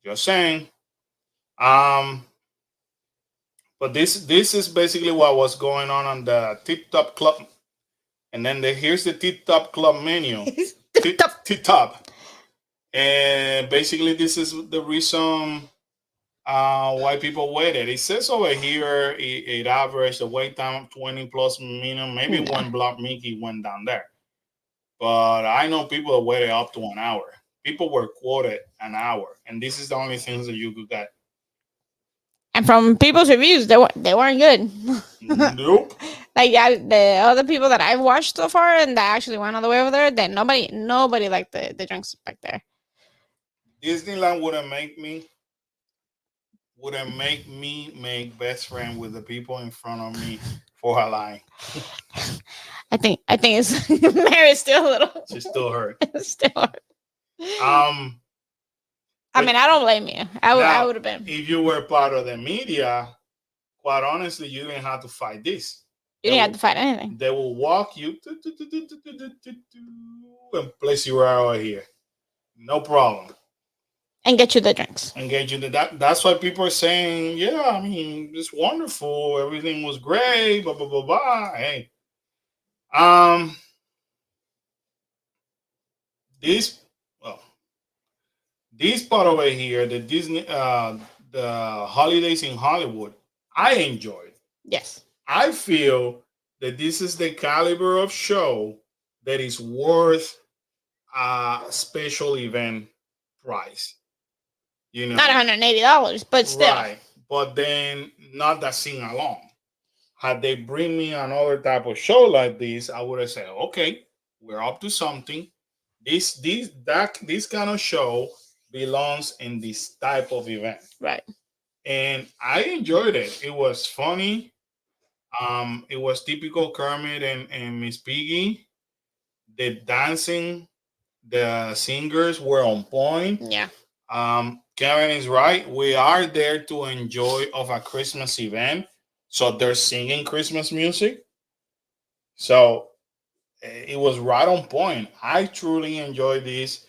Just saying. Um, but this is basically what was going on the Tip Top Club, and then here's the Tip Top Club menu. Tip Top, and basically this is the reason why people waited. It says over here it averaged the wait time 20 plus minutes. Maybe Yeah. when Block Mickey went down there, but I know people that waited up to an hour. People were quoted an hour, and this is the only things that you could get. And from people's reviews, they weren't good. Nope. Like, yeah, the other people that I've watched so far and that actually went all the way over there, then nobody liked the drinks back there. Disneyland wouldn't make me make best friend with the people in front of me for a line. I think it's Mary's still a little. She still hurt. Still. Um, I mean, I don't blame you. I now, would have been. if you were part of the media, quite honestly, you didn't have to fight this. You didn't have to fight anything. They will walk you and place you right over here. No problem. And get you the drinks. And get you that. That's why people are saying, yeah, I mean, it's wonderful. Everything was great. Blah blah blah blah. Hey, um, this well, this part over here, the Disney, the holidays in Hollywood, I enjoyed. Yes. I feel that this is the caliber of show that is worth a special event price. Not $180, but still. Right? But then not that sing along. Had they bring me another type of show like this, I would have said, okay, we're up to something. This kind of show belongs in this type of event. Right. And I enjoyed it. It was funny. It was typical Kermit and Miss Piggy. The dancing, the singers were on point. Yeah. Karen is right. We are there to enjoy of a Christmas event. So they're singing Christmas music. So it was right on point. I truly enjoyed this.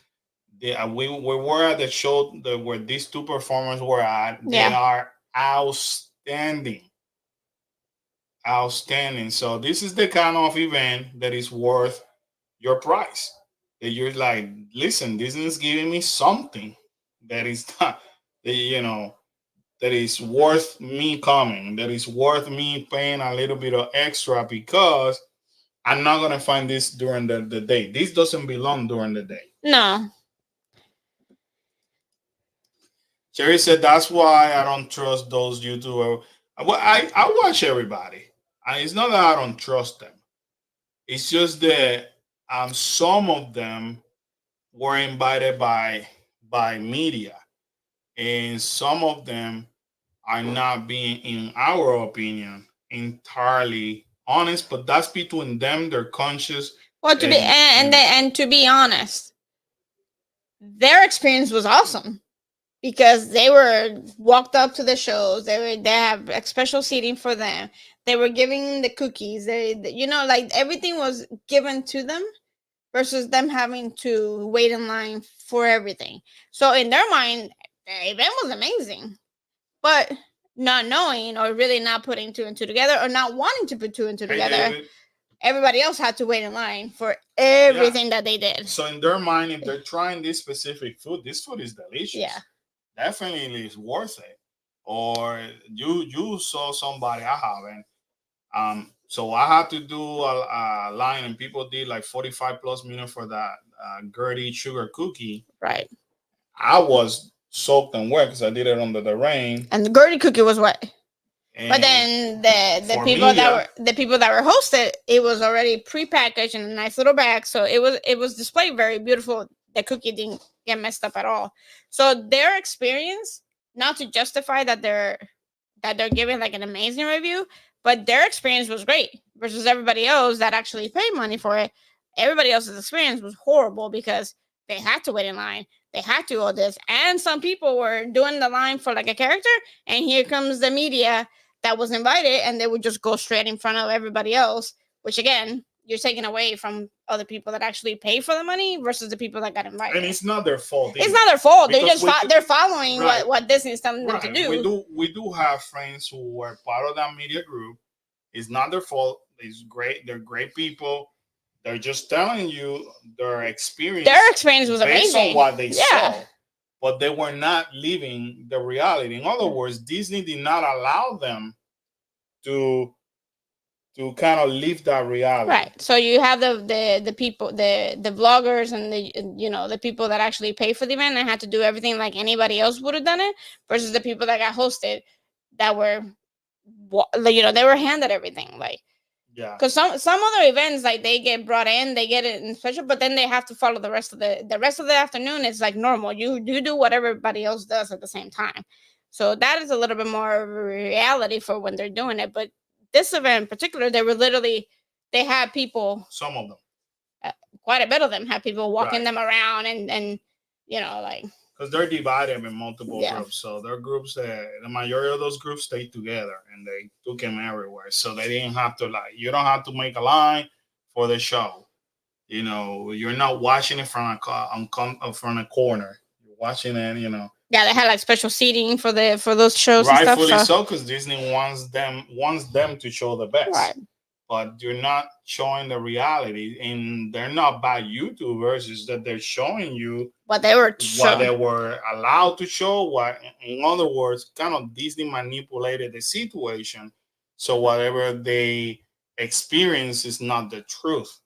We were at the show where these two performers were at. They Yeah. are outstanding, outstanding. So this is the kind of event that is worth your price. That you're like, listen, this is giving me something that is not, that, that is worth me coming. That is worth me paying a little bit of extra because I'm not gonna find this during the day. This doesn't belong during the day. No. Jerry said that's why I don't trust those YouTubers. Well, I watch everybody, and it's not that I don't trust them. It's just that some of them were invited by media, and some of them are not being, in our opinion, entirely honest. But that's between them, their conscious, Well, to be and and to be honest, their experience was awesome because they were walked up to the shows. They have like special seating for them. They were giving the cookies. Like everything was given to them versus them having to wait in line for everything. So in their mind, the event was amazing, but not knowing or really not putting two and two together or not wanting to put two and two hey, together, David, everybody else had to wait in line for yeah. everything that they did. So in their mind, if they're trying this specific food, this food is delicious. Yeah. Definitely is worth it. Or you saw somebody I haven't. So I had to do a line, and people did like 45 plus minutes for that Gertie sugar cookie. Right. I was soaked and wet because I did it under the rain. And the Gertie cookie was wet. And but then the people that were hosted, it was already prepackaged in a nice little bag, so it was displayed very beautiful. The cookie didn't get messed up at all. So their experience, not to justify that they're giving like an amazing review, but their experience was great versus everybody else that actually paid money for it. Everybody else's experience was horrible because they had to wait in line. They had to do all this. And some people were doing the line for like a character, and here comes the media that was invited, and they would just go straight in front of everybody else, which again, you're taking away from other people that actually pay for the money versus the people that got invited. And it's not their fault. It's not their fault. They're just they're following what Disney's telling them to do. We do have friends who were part of that media group. It's not their fault. It's great. They're great people. They're just telling you their experience. Their experience was based amazing. on what they saw, but they were not living the reality. In other words, Disney did not allow them to kind of live that reality. Right. So you have the people, the vloggers, and the people that actually pay for the event and had to do everything like anybody else would have done it, versus the people that got hosted that were, they were handed everything. Like, yeah. Because some other events, like, they get brought in, they get it in special, but then they have to follow the rest of the afternoon. It's like normal. You do what everybody else does at the same time. So that is a little bit more of a reality for when they're doing it. But this event in particular, they had people. Some of them. Quite a bit of them have people walking them around and like. Because they're divided in multiple groups. So there are groups that the majority of those groups stayed together and they took them everywhere. So they didn't have to, you don't have to make a line for the show. You're not watching it from a corner. You're watching it, Yeah, they had like special seating for those shows. Rightfully and stuff, so, because Disney wants them to show the best. Right. But you're not showing the reality, and they're not bad YouTubers. It's that they're showing you what they were allowed to show. What, in other words, kind of Disney manipulated the situation, so whatever they experience is not the truth.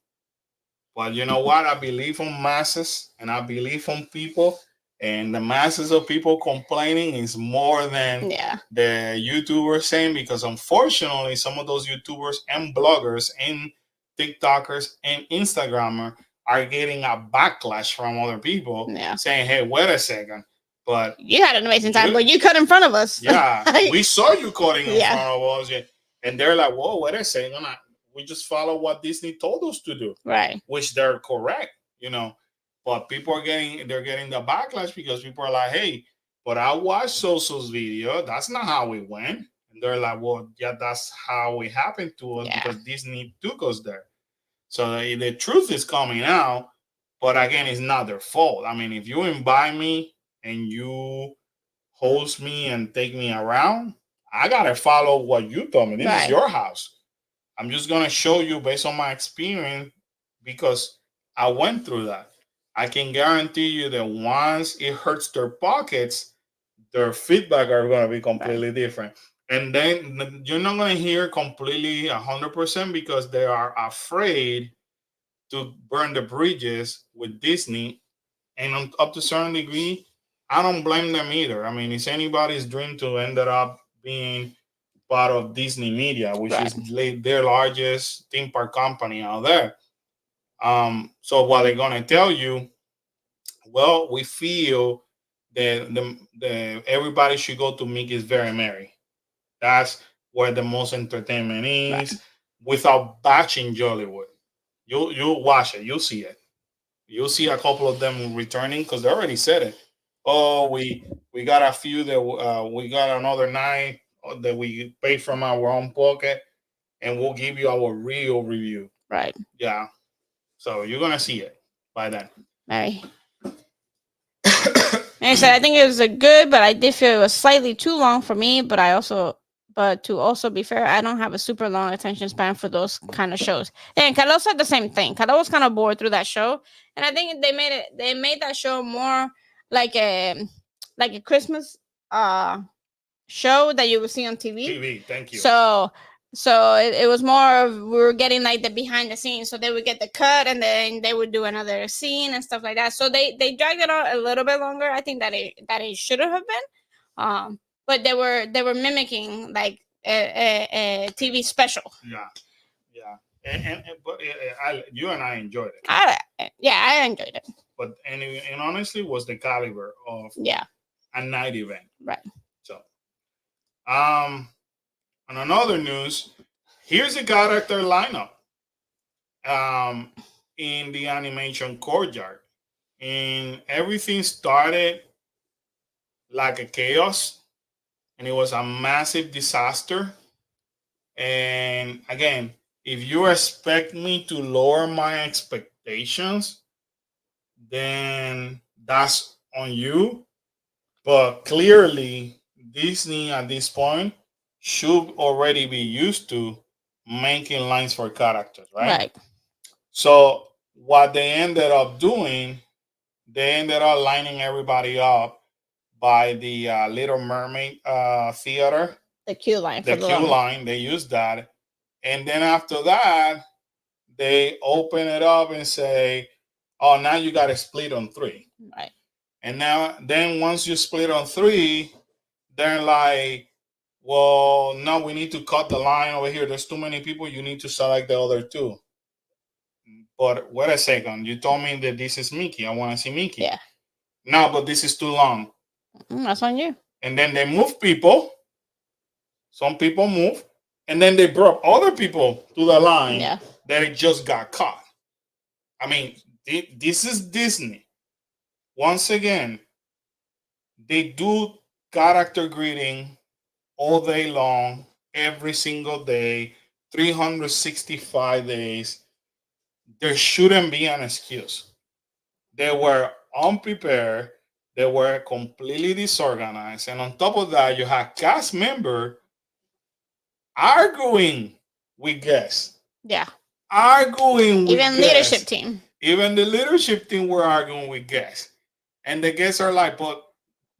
But you know what? I believe on masses, and I believe on people. And the masses of people complaining is more than the YouTubers saying, because unfortunately, some of those YouTubers and bloggers and TikTokers and Instagrammers are getting a backlash from other people saying, hey, wait a second. But you had an amazing time, but you cut in front of us. Yeah, we saw you cutting in front of us. And they're like, whoa, wait a second. We just follow what Disney told us to do. Right. Which they're correct, But people are getting the backlash because people are like, hey, but I watched Soso's video. That's not how we went. And they're like, well, yeah, that's how it happened to us because Disney took us there. So the truth is coming out. But again, it's not their fault. I mean, if you invite me and you host me and take me around, I gotta follow what you told me. This is Right. your house. I'm just gonna show you based on my experience because I went through that. I can guarantee you that once it hurts their pockets, their feedback are gonna be Right. completely different. And then you're not gonna hear completely 100% because they are afraid to burn the bridges with Disney. And up to a certain degree, I don't blame them either. I mean, it's anybody's dream to end up being part of Disney Media, which Right. is their largest theme park company out there. So what they're gonna tell you, well, we feel that the everybody should go to Mickey's Very Merry. That's where the most entertainment Right. is, without batching Jollywood. You'll watch it. You'll see it. You'll see a couple of them returning because they already said it. Oh, we got a few that we got another nine that we pay from our own pocket, and we'll give you our real review. Right. Yeah, so you're gonna see it by then. Very. Like I said, I think it was a good, but I did feel it was slightly too long for me. But to also be fair, I don't have a super long attention span for those kind of shows. And Carlos said the same thing. Carlos was kind of bored through that show, and I think they made that show more like a Christmas uh show that you would see on TV. TV, thank you. So it was more of we were getting like the behind the scenes. So they would get the cut and then they would do another scene and stuff like that. So they dragged it out a little bit longer. I think that it should have been. But they were mimicking like a TV special. Yeah, yeah. But you and I enjoyed it. Yeah, I enjoyed it. But and honestly, was the caliber of Yeah, a night event. right. So, on another news, here's the character lineup um, in the animation courtyard. And everything started like a chaos, and it was a massive disaster. And again, if you expect me to lower my expectations, then that's on you. But clearly, Disney at this point should already be used to making lines for characters, right? Right. So what they ended up doing, they ended up lining everybody up by the Little Mermaid theater, The queue line the for the queue long. line. They used that, and then after that, they open it up and say, "Oh, now you got to split on three." Right. And now, then once you split on three, they're like, well, no, we need to cut the line over here. There's too many people. You need to select the other two. But wait a second. You told me that this is Mickey. I want to see Mickey. Yeah. No, but this is too long. That's on you. And then they move people. Some people move. And then they brought other people to the line Yeah. that it just got caught. I mean, this is Disney. Once again, they do character greeting all day long, every single day, 365 days. There shouldn't be an excuse. They were unprepared, they were completely disorganized, and on top of that, you had cast member arguing with guests, Yeah. arguing with Even guests. leadership team. Even the leadership team were arguing with guests, and the guests are like, "But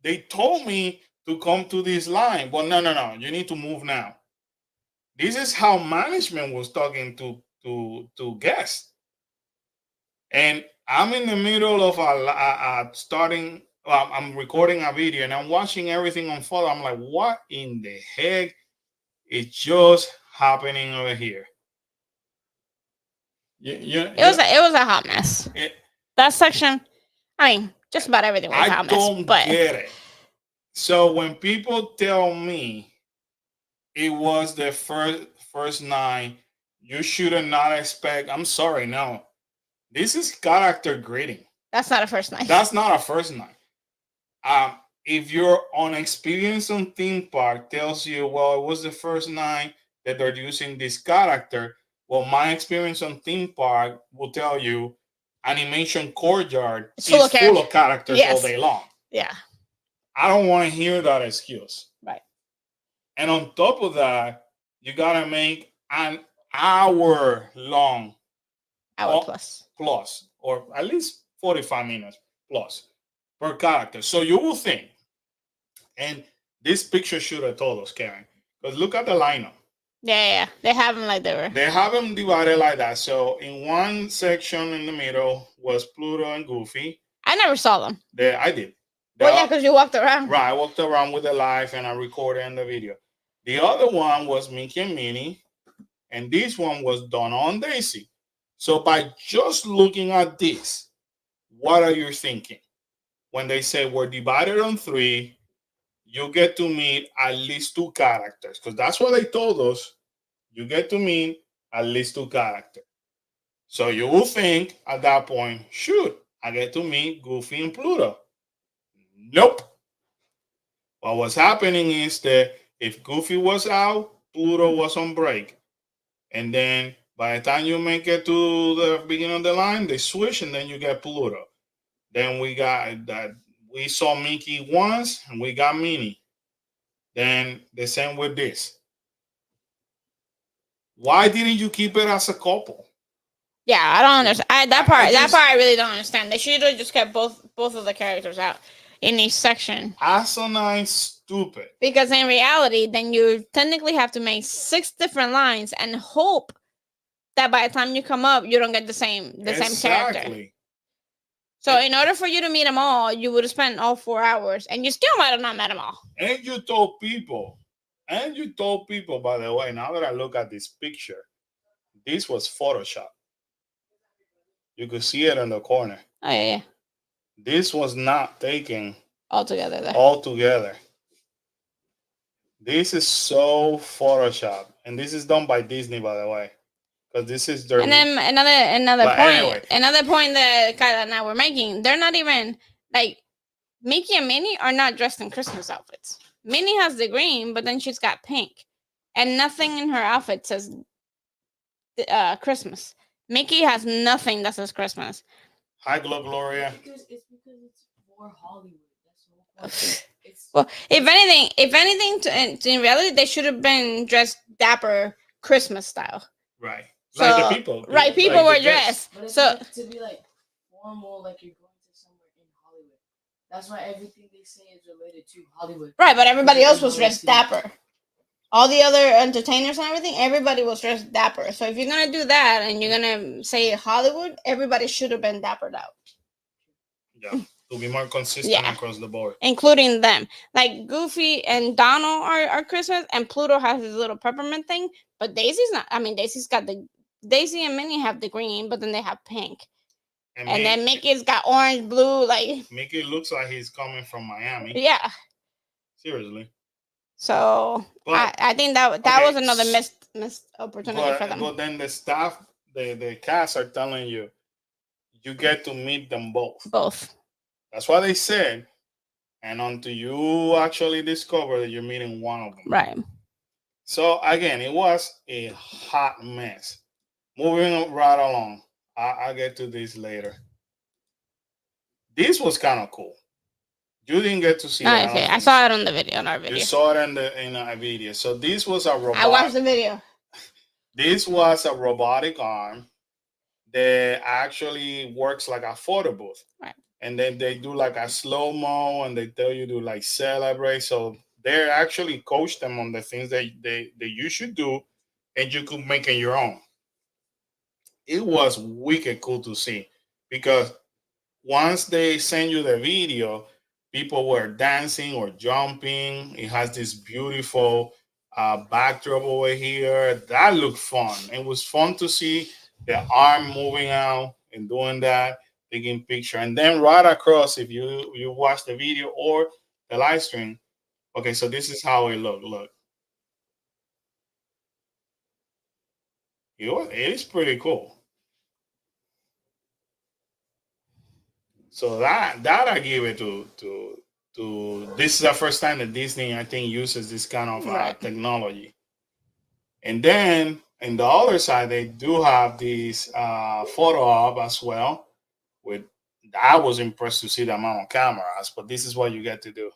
they told me to come to this line, but no, you need to move now." This is how management was talking to guests, and I'm in the middle of starting. I'm recording a video and I'm watching everything unfold. I'm like, what in the heck is just happening over here? It was a hot mess. That section, I mean, just about everything was a I hot mess. don't But get it. So when people tell me it was the first nine, you should not expect. I'm sorry, no. This is character grading. that's not a first night. That's not a first nine. If your own experience on theme park tells you, well, it was the first nine that they're using this character. Well, my experience on theme park will tell you animation courtyard It's is full of full characters. of characters all Yes. day long. Yeah. I don't want to hear that excuse. Right. And on top of that, you gotta make an hour long Hour plus. plus, or at least 45 minutes plus per character. So you will think, and this picture should have told us, Karen, because look at the lineup. Yeah. They have them like they were. They have them divided like that. So in one section in the middle was Pluto and Goofy. I never saw them. I did. Well, yeah, because you walked around. Right, I walked around with the live and I recorded in the video. The other one was Mickey and Minnie, and this one was Donna and Daisy. So by just looking at this, what are you thinking? When they say we're divided on three, you get to meet at least two characters, because that's what they told us. You get to meet at least two characters. So you will think at that point, shoot, I get to meet Goofy and Pluto. Nope. What was happening is that if Goofy was out, Pluto was on break. And then by the time you make it to the beginning of the line, they switch and then you get Pluto. Then we got that we saw Mickey once and we got Minnie. Then the same with this. Why didn't you keep it as a couple? Yeah, I don't understand. That part I really don't understand. They should have just kept both of the characters out in each section. Asinine stupid. Because in reality, then you technically have to make 6 different lines and hope that by the time you come up, you don't get the same character. So in order for you to meet them all, you would have spent all 4 hours, and you still might have not met them all. And you told people, by the way, now that I look at this picture, this was Photoshop. You could see it in the corner. Oh, yeah. This was not taken all together there. All together. This is so Photoshop. And this is done by Disney, by the way. Because this is their... And then another point. Anyway. Another point that now we're making. They're not even... Like, Mickey and Minnie are not dressed in Christmas outfits. Minnie has the green, but then she's got pink. And nothing in her outfit says Christmas. Mickey has nothing that says Christmas. Hi, Gloria. It's because it's for Hollywood. That's well, if anything, in reality, they should have been dressed dapper Christmas style. Right. So, like the people. Right, people were dressed. But it's so like to be like formal, like you're going to somewhere in Hollywood. That's why everything they say is related to Hollywood. Right, but everybody else was dressed dapper. All the other entertainers and everything, everybody was dressed dapper. So if you're gonna do that and you're gonna say Hollywood, everybody should have been dappered out. Yeah, to be more consistent across the board, including them. Like Goofy and Donald are Christmas, and Pluto has his little peppermint thing, but Daisy's not. I mean, Daisy's got Daisy and Minnie have the green, but then they have pink. And then Mickey's got orange, blue. Like Mickey looks like he's coming from Miami. Yeah. Seriously. So I think that was another missed opportunity for them. But then the staff, the cast are telling you, you get to meet them both. Both. That's what they said. And until you actually discover that you're meeting one of them. Right. So again, it was a hot mess. Moving right along. I'll get to this later. This was kind of cool. You didn't get to see it. Okay, I saw it on the video, on our video. You saw it in our video. So this was a robot. I watched the video. This was a robotic arm that actually works like a photo booth. Right. And then they do like a slow-mo and they tell you to like celebrate. So they actually coach them on the things that you should do and you could make it your own. It was wicked cool to see because once they send you the video, people were dancing or jumping. It has this beautiful backdrop over here. That looked fun. It was fun to see the arm moving out and doing that, taking picture. And then right across, if you watch the video or the live stream, okay, so this is how it looked. Look. It is pretty cool. So that I give it to this is the first time that Disney, I think, uses this kind of technology. And then in the other side, they do have this photo op as well. I was impressed to see the amount of cameras, but this is what you get to do.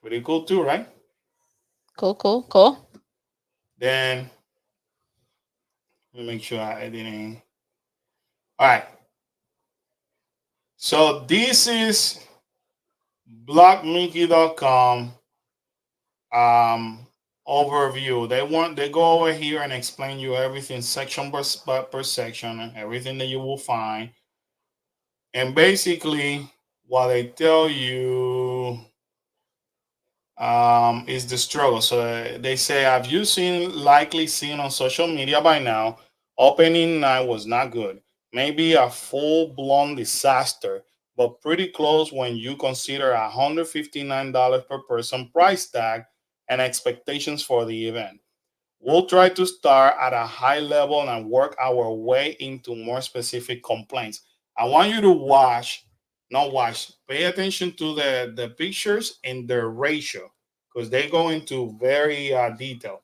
Pretty cool too, right? Cool, cool, cool. Then let me make sure I didn't. All right. So this is blockmickey.com overview. They go over here and explain you everything section per section and everything that you will find. And basically what they tell you is the struggle. So they say, have you likely seen on social media by now, opening night was not good. Maybe a full-blown disaster, but pretty close when you consider $159 per person price tag and expectations for the event. We'll try to start at a high level and work our way into more specific complaints. I want you to not watch, pay attention to the pictures and the ratio because they go into very detail.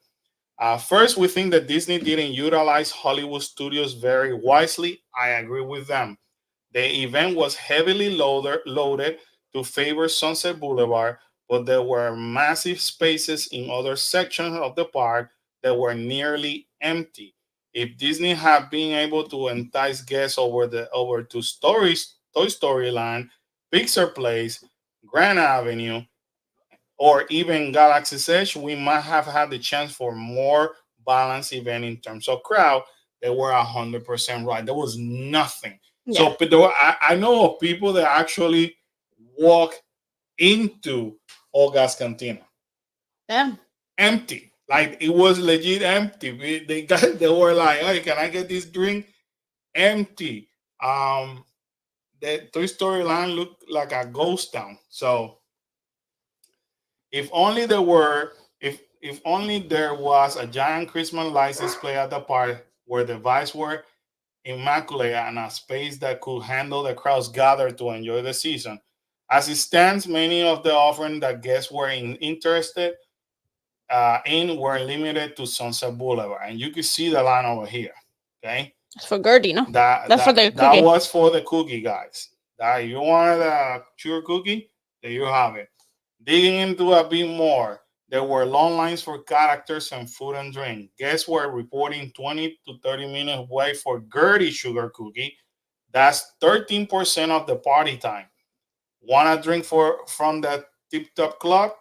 First, we think that Disney didn't utilize Hollywood studios very wisely. I agree with them. The event was heavily loaded to favor Sunset Boulevard, but there were massive spaces in other sections of the park that were nearly empty. If Disney had been able to entice guests over to Toy Story Land, Pixar Place, Grand Avenue, or even Galaxy's Edge, we might have had the chance for more balanced event in terms of crowd. They were 100% right. There was nothing. Yeah. So but I know of people that actually walk into Olga's Cantina Yeah. empty. Like it was legit empty. They were like, hey, can I get this drink? Empty. The Toy Story Land looked like a ghost town. So if only there were, if only there was a giant Christmas lights display at the park where the vibes were immaculate and a space that could handle the crowds gathered to enjoy the season. As it stands, many of the offerings that guests were interested in were limited to Sunset Boulevard, and you can see the line over here. Okay, It's for Gertie, no? that That's for that the that cookie. was for the cookie guys. That you wanted a pure cookie, there you have it. Digging into a bit more, there were long lines for characters and food and drink. Guests were reporting 20 to 30 minutes wait for Gertie sugar cookie. That's 13% of the party time. Want a drink from the Tip Top Club?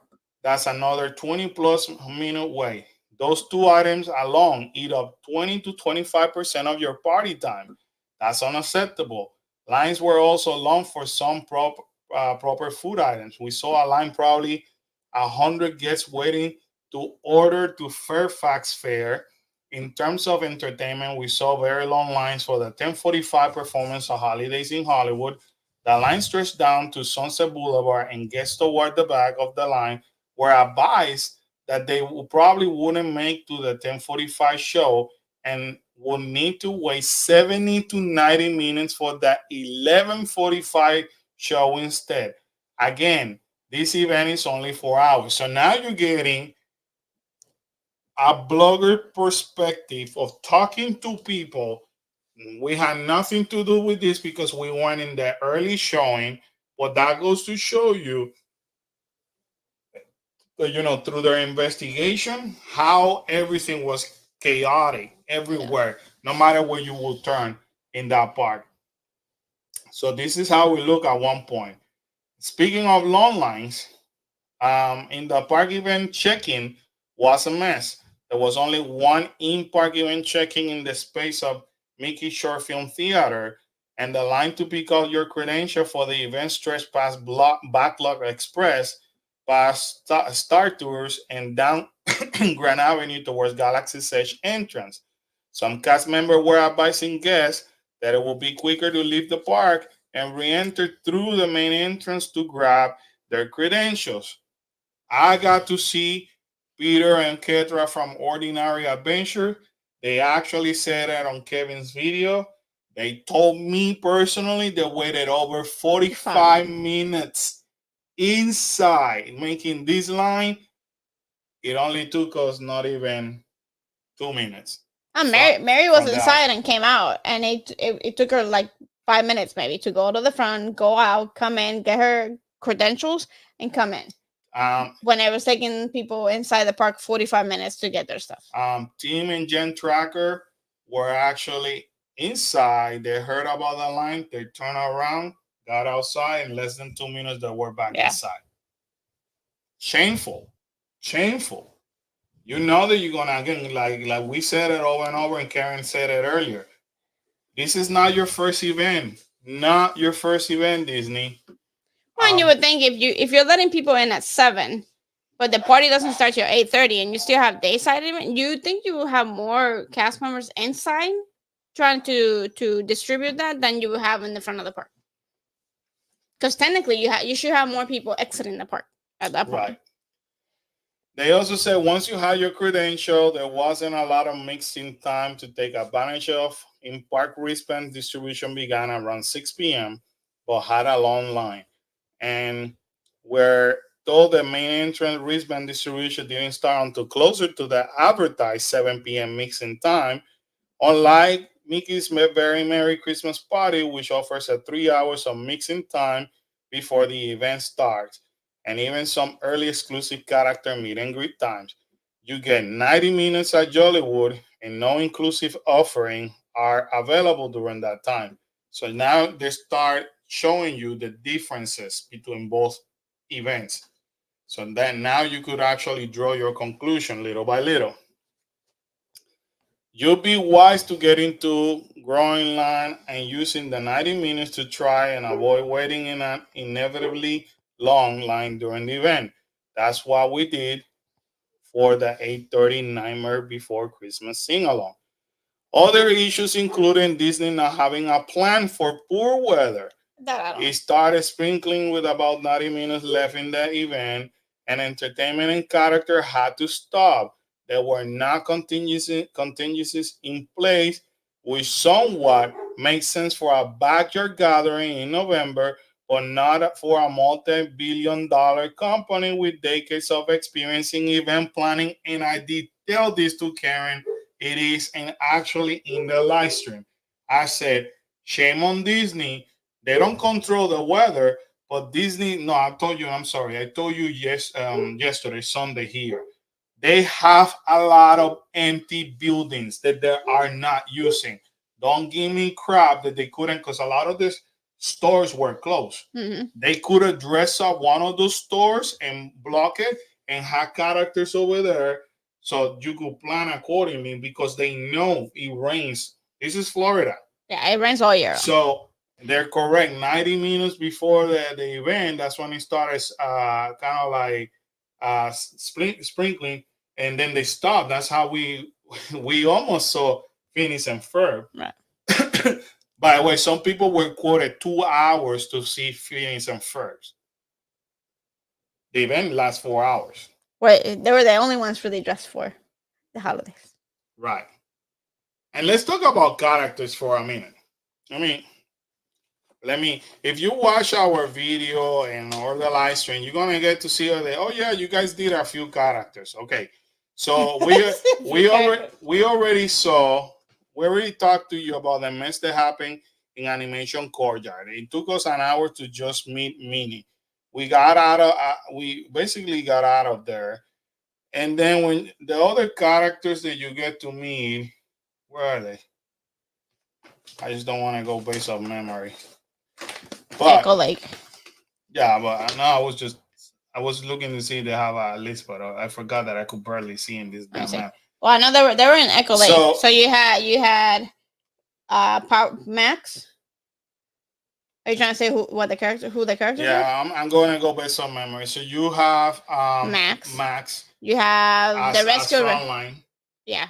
That's another 20 plus minute wait. Those two items alone eat up 20 to 25% of your party time. That's unacceptable. Lines were also long for some proper food items. We saw a line probably 100 guests waiting to order to Fairfax Fair. In terms of entertainment, we saw very long lines for the 10:45 performance of Holidays in Hollywood. The line stretched down to Sunset Boulevard, and guests toward the back of the line were advised that they probably wouldn't make to the 10:45 show and would need to wait 70 to 90 minutes for the 11:45 show instead. Again, this event is only 4 hours. So now you're getting a blogger perspective of talking to people. We had nothing to do with this because we went in the early showing, but that goes to show you that, through their investigation, how everything was chaotic Yeah. everywhere, no matter where you will turn in that park. So this is how we look at one point. Speaking of long lines, in the park event check-in was a mess. There was only one in-park event check-in in the space of Mickey Short Film Theater, and the line to pick up your credential for the event stretched past Backlog Express, past Star Tours, and down Grand Avenue towards Galaxy's Edge entrance. Some cast members were advising guests that it would be quicker to leave the park and re-enter through the main entrance to grab their credentials. I got to see Peter and Ketra from Ordinary Adventure. They actually said that on Kevin's video. They told me personally they waited over 45 minutes inside making this line. It only took us not even 2 minutes. Mary was from the inside outside. and came out, and it took her like 5 minutes maybe to go to the front, go out, come in, get her credentials, and come in. Um, When I was taking people inside the park 45 minutes to get their stuff. Team and Gen Tracker were actually inside. They heard about the line. They turned around, got outside. In less than 2 minutes, they were back Yeah. inside. Shameful. Shameful. You know that you're gonna again, like we said it over and over, and Karen said it earlier. This is not your first event. Not your first event, Disney. Well, and you would think if you're letting people in at 7, but the party doesn't start till 8:30, and you still have dayside event, you think you will have more cast members inside trying to distribute that than you will have in the front of the park. Because technically, you should have more people exiting the park at that point. Right. They also said once you had your credential, there wasn't a lot of mixing time to take advantage of. In park wristband distribution began around 6 p.m., but had a long line. And where though the main entrance wristband distribution didn't start until closer to the advertised 7 p.m. mixing time, unlike Mickey's Very Merry Christmas Party, which offers a 3 hours of mixing time before the event starts, and even some early exclusive character meet and greet times, you get 90 minutes at Jollywood, and no inclusive offering are available during that time. So now they start showing you the differences between both events. So then now you could actually draw your conclusion little by little. You'll be wise to get into growing line and using the 90 minutes to try and avoid waiting in an inevitably long line during the event. That's what we did for the 8:30 Nightmare Before Christmas sing along. Other issues including Disney not having a plan for poor weather. That I don't. It started sprinkling with about 90 minutes left in the event, and entertainment and character had to stop. There were not contingencies in place, which somewhat makes sense for a backyard gathering in November, but not for a multi-billion-dollar company with decades of experience in event planning. And I did tell this to Karen. It is and actually in the live stream. I said, shame on Disney. They don't control the weather, but Disney. No, I told you. I'm sorry. I told you yesterday, Sunday here. They have a lot of empty buildings that they are not using. Don't give me crap that they couldn't, because a lot of these stores were closed. Mm-hmm. They could have dressed up one of those stores and block it and have characters over there so you could plan accordingly, because they know it rains. This is Florida. Yeah, it rains all year. So they're correct. 90 minutes before the event, that's when it started kind of like sprinkling, and then they stopped. That's how we almost saw Phineas and Ferb. Right. By the way, some people were quoted 2 hours to see Phineas and Ferb. The event lasts 4 hours. Wait, they were the only ones really dressed for the holidays. Right. And let's talk about characters for a minute. I mean, if you watch our video and or the live stream, you're gonna get to see oh yeah, you guys did a few characters. Okay. So we already talked to you about the mess that happened in Animation Courtyard. It took us an hour to just meet Minnie. We basically got out of there. And then when the other characters that you get to meet, where are they? I just don't want to go based off memory. But, Echo Lake. Yeah, but no, I was looking to see if they have a list, but I forgot that I could barely see in this damn map. Well, I know they were in Echo Lake. So you had Max. Are you trying to say who the characters Yeah, are? I'm going to go based on memory. So you have Max. You have the Rescue Line. Yeah.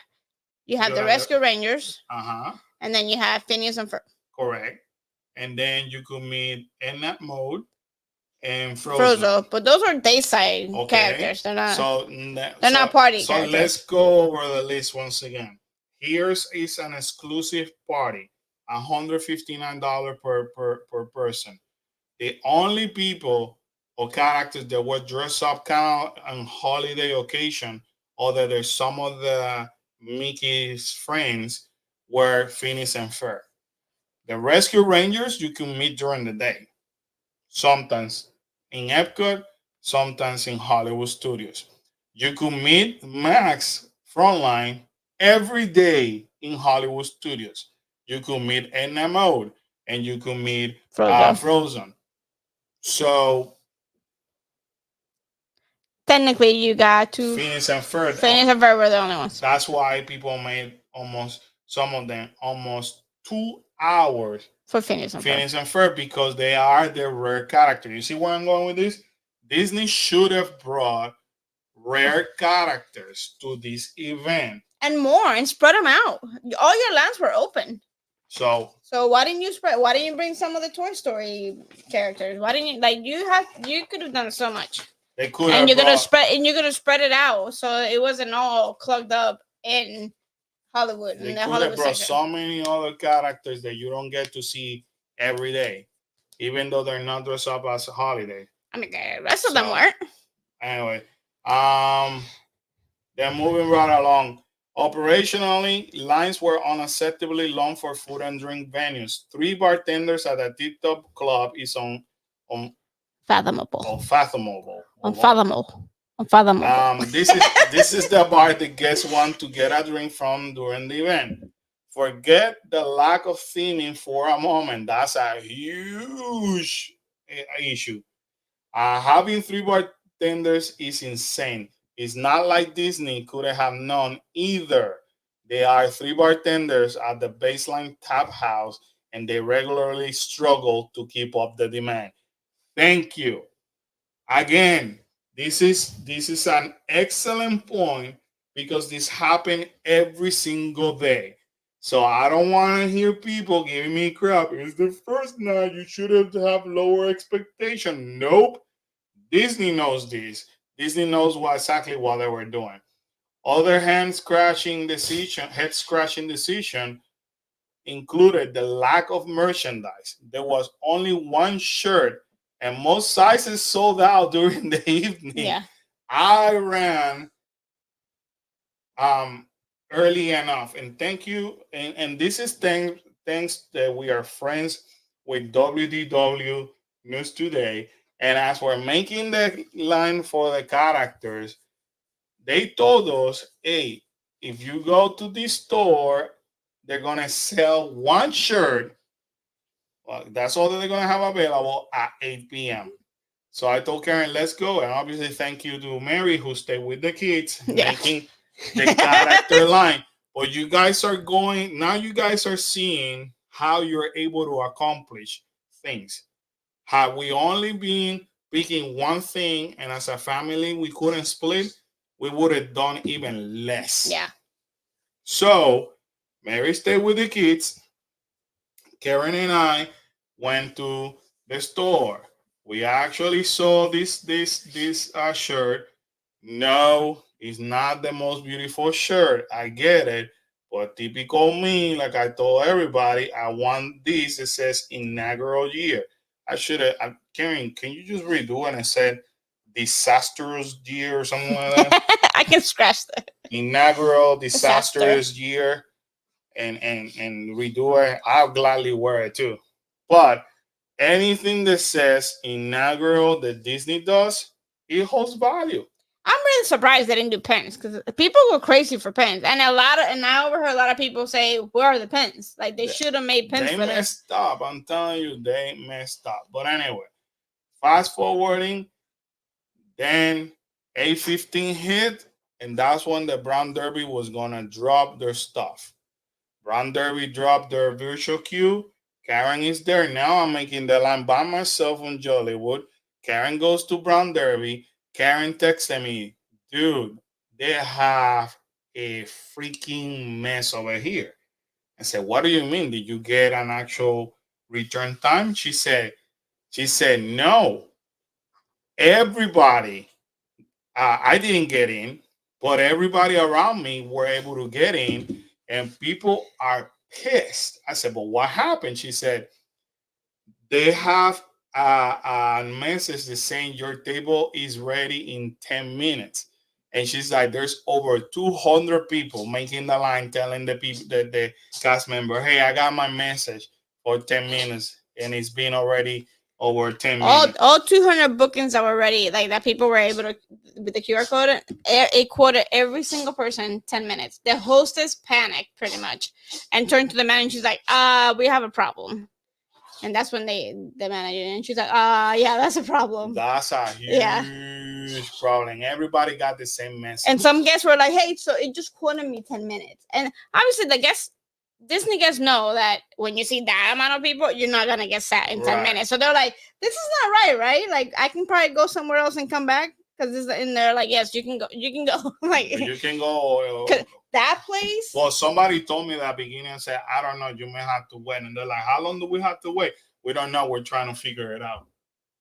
You have the Rescue Rangers. Uh-huh. And then you have Phineas and Ferb. Correct. And then you could meet Edna Mode and Frozo. But those are dayside characters. They're not. They're not party characters. So let's go over the list once again. Here's is an exclusive party, $159 per person. The only people or characters that were dressed up kind of on holiday occasion, or that there's some of the Mickey's friends were Phineas and Ferb. The Rescue Rangers you can meet during the day, sometimes in Epcot, sometimes in Hollywood Studios. You could meet Max Frontline every day in Hollywood Studios. You could meet Edna Mode and you could meet Frozen. Frozen. So Technically, you got to Phineas and Ferb, Phineas and Ferb were the only ones that's why people made almost some of them almost 2 hours for Phineas and Ferb. Phineas and Ferb because they are the rare character. You see where I'm going with this? Disney should have brought rare characters to this event. And more, and spread them out. All your lands were open. So why didn't you spread? Why didn't you bring some of the Toy Story characters? Why didn't you could have done so much. they could And have you're gonna spread it out so it wasn't all plugged up in Hollywood. they In the could have Hollywood brought section. so many other characters that you don't get to see every day, even though they're not dressed up as a holiday. I mean, the rest of them weren't. Anyway, they're moving right along. Operationally, lines were unacceptably long for food and drink venues. 3 bartenders at a Tip Top Club is on Fathomable. unfathomable. Unfathomable. Unfathomable. This is the bar that guests want to get a drink from during the event. Forget the lack of theming for a moment. That's a huge issue. Having 3 bartenders is insane. It's not like Disney could have known either. There are 3 bartenders at the baseline tap house, and they regularly struggle to keep up the demand. Thank you. Again, this is an excellent point because this happened every single day. So I don't want to hear people giving me crap. It's the first night. You should have lower expectation. Nope. Disney knows this. Disney knows exactly what they were doing. Other head scratching decision included the lack of merchandise. There was only one shirt, and most sizes sold out during the evening. Yeah. I ran early enough, and thank you. And this is thanks that we are friends with WDW News Today. And as we're making the line for the characters, they told us, hey, if you go to this store, they're gonna sell one shirt. Well, that's all that they're gonna have available at 8 p.m. So I told Karen, let's go. And obviously, thank you to Mary who stayed with the kids, making the character line. But you guys are going now. You guys are seeing how you're able to accomplish things. Had we only been picking one thing, and as a family we couldn't split, we would have done even less. Yeah. So Mary stayed with the kids. Karen and I went to the store. We actually saw this shirt. No, it's not the most beautiful shirt. I get it. But typical me, like I told everybody, I want this. It says inaugural year. I should have. Karen, can you just redo it and said disastrous year or something like that? I can scratch that. Inaugural disastrous year and redo it. I'll gladly wear it too. But anything that says inaugural that Disney does, it holds value. I'm really surprised they didn't do pens because people go crazy for pens, and I overheard a lot of people say, "Where are the pens? Like they should have made pens They for them." messed up. I'm telling you, they messed up. But anyway, fast forwarding, then 8:15 hit, and that's when the Brown Derby was gonna drop their stuff. Brown Derby dropped their virtual queue. Karen is there now. I'm making the line by myself on Jollywood. Karen goes to Brown Derby. Karen texted me, dude, they have a freaking mess over here. I said, what do you mean? Did you get an actual return time? She said, no. Everybody, I didn't get in, but everybody around me were able to get in, and people are pissed. I said, but what happened? She said, they have a message that's saying your table is ready in 10 minutes. And she's like, there's over 200 people making the line, telling the people, the cast member, hey, I got my message for 10 minutes, and it's been already over 10 minutes. All 200 bookings that were ready, like that people were able to with the QR code. It quoted every single person 10 minutes. The hostess panicked pretty much and turned to the manager. She's like, we have a problem. And that's when the manager, and she's like, yeah, that's a problem. That's a huge problem. Everybody got the same message. And some guests were like, hey, so it just quoted me 10 minutes. And obviously the guests, Disney guests know that when you see that amount of people, you're not gonna get sat in 10 minutes. So they're like, this is not right, right? Like I can probably go somewhere else and come back. Because it's in there, like, yes, you can go. Like you can go. That place. Well, somebody told me that beginning and said, I don't know, you may have to wait. And they're like, how long do we have to wait? We don't know. We're trying to figure it out.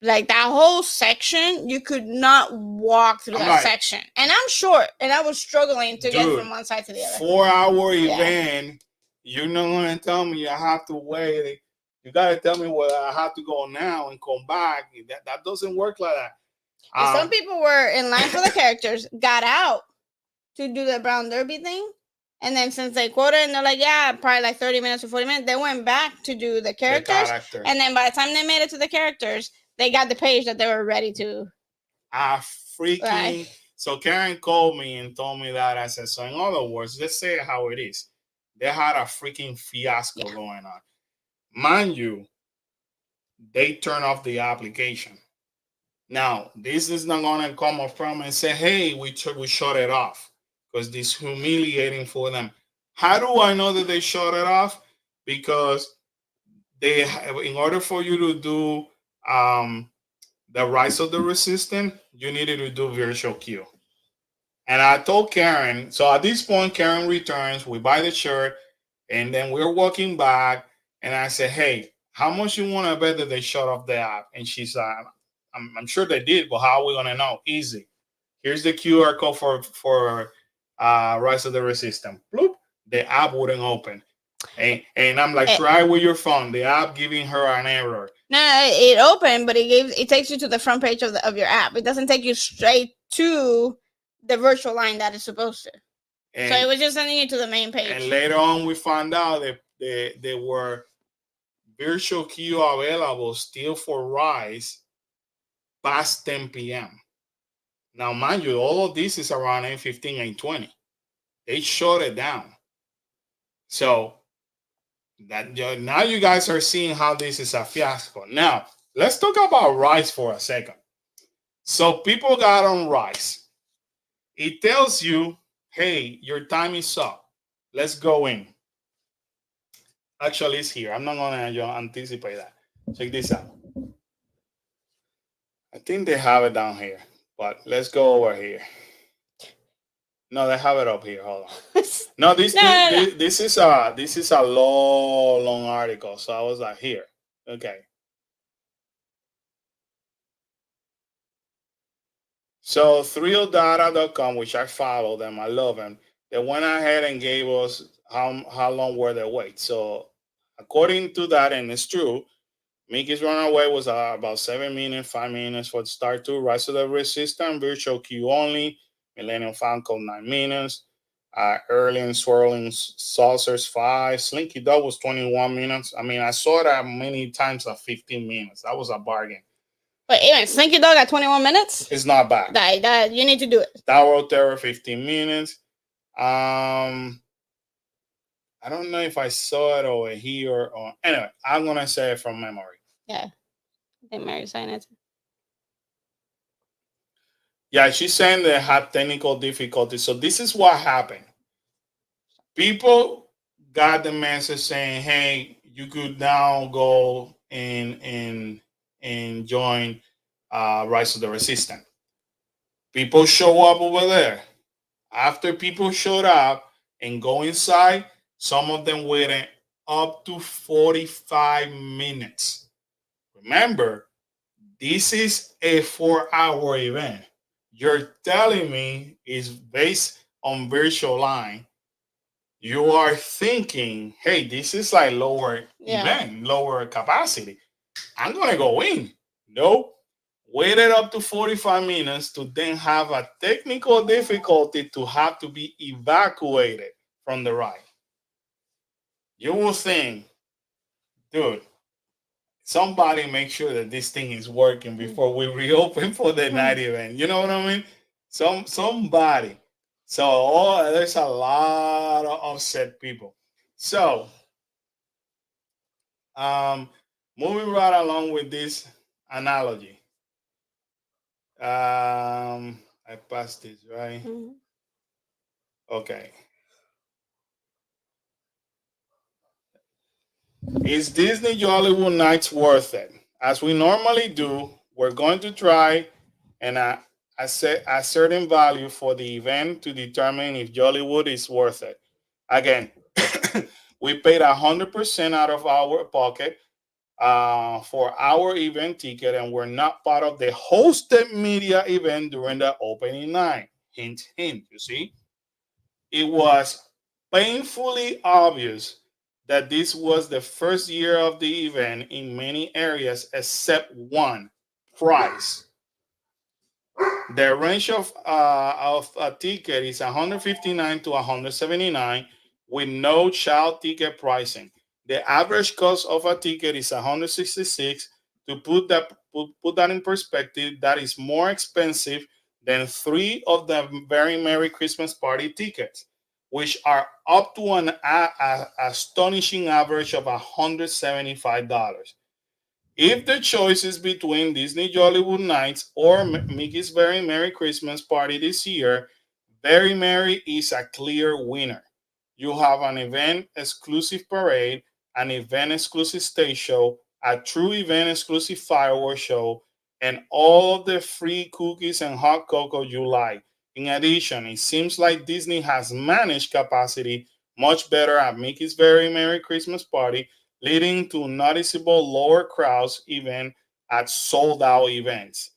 Like that whole section, you could not walk through that section. And I'm short, and I was struggling to get from one side to the other. 4-hour event. You're not going to tell me I have to wait. You got to tell me whether I have to go now and come back. That doesn't work like that. Some people were in line for the characters, got out to do the Brown Derby thing. And then since they quoted, and they're like, yeah, probably like 30 minutes or 40 minutes, they went back to do the characters. And then by the time they made it to the characters, they got the page that they were ready to. So Karen called me and told me that. I said, so in other words, let's say how it is. They had a freaking fiasco going on. Mind you, they turned off the application. Now, this is not going to come up from and say, hey, we shut it off because this is humiliating for them. How do I know that they shut it off? Because they, in order for you to do the Rise of the Resistance, you needed to do virtual queue. And I told Karen, so at this point, Karen returns, we buy the shirt, and then we're walking back, and I said, hey, how much you want to bet that they shut off the app? And she's like, I'm sure they did, but how are we going to know? Easy. Here's the QR code for Rise of the Resistance. Bloop. The app wouldn't open. And I'm like, try with your phone. The app giving her an error. No, it opened, but it takes you to the front page of your app. It doesn't take you straight to the virtual line that it's supposed to. So it was just sending you to the main page. And later on, we found out that there were virtual queue available still for Rise past 10 p.m. Now, mind you, all of this is around 8:15, 8:20. They shut it down. So that now you guys are seeing how this is a fiasco. Now, let's talk about Rise for a second. So people got on Rise. It tells you, hey, your time is up. Let's go in. Actually, it's here. I'm not going to anticipate that. Check this out. I think they have it down here, but let's go over here. No, they have it up here. Hold on. No, this is a long article. So I was like, here. Okay. So thrillData.com, which I follow them, I love them. They went ahead and gave us how long were they wait. So according to that, and it's true, Mickey's Runaway was about 7 minutes, 5 minutes for the start 2. Rise of the Resistance, virtual queue only. Millennium Falcon 9 minutes. Early and Swirling Saucers 5. Slinky Dog was 21 minutes. I mean, I saw that many times at 15 minutes. That was a bargain. But even Slinky Dog at 21 minutes? It's not bad. That you need to do it. Tower of Terror 15 minutes. I don't know if I saw it over here or anyway, I'm gonna say it from memory. Yeah. I think Mary's saying it. Yeah, she's saying they had technical difficulties. So this is what happened. People got the message saying, hey, you could now go and join Rise of the Resistance. People show up over there. After people showed up and go inside, some of them waited up to 45 minutes. Remember, this is a 4-hour event. You're telling me it's based on virtual line. You are thinking, hey, this is like lower event, lower capacity. I'm going to go in. No. waited up to 45 minutes to then have a technical difficulty to have to be evacuated from the ride. You will think, dude, somebody make sure that this thing is working before we reopen for the night event. You know what I mean? Somebody. So there's a lot of upset people. So um, moving right along with this analogy. I passed this right. Mhm. Okay. Is Disney Jollywood Nights worth it? As we normally do, we're going to try and set a certain value for the event to determine if Jollywood is worth it. Again, we paid 100% out of our pocket for our event ticket, and we're not part of the hosted media event during the opening night. Hint, hint, you see? It was painfully obvious that this was the first year of the event in many areas except one, price. The range of a ticket is 159 to 179 with no child ticket pricing. The average cost of a ticket is 166. To put that in perspective, that is more expensive than three of the Very Merry Christmas Party tickets, which are up to an astonishing average of $175. If the choice is between Disney Jollywood Nights or Mickey's Very Merry Christmas Party this year, Very Merry is a clear winner. You have an event exclusive parade, an event exclusive stage show, a true event exclusive fireworks show, and all of the free cookies and hot cocoa you like. In addition, it seems like Disney has managed capacity much better at Mickey's Very Merry Christmas Party, leading to noticeable lower crowds even at sold out events.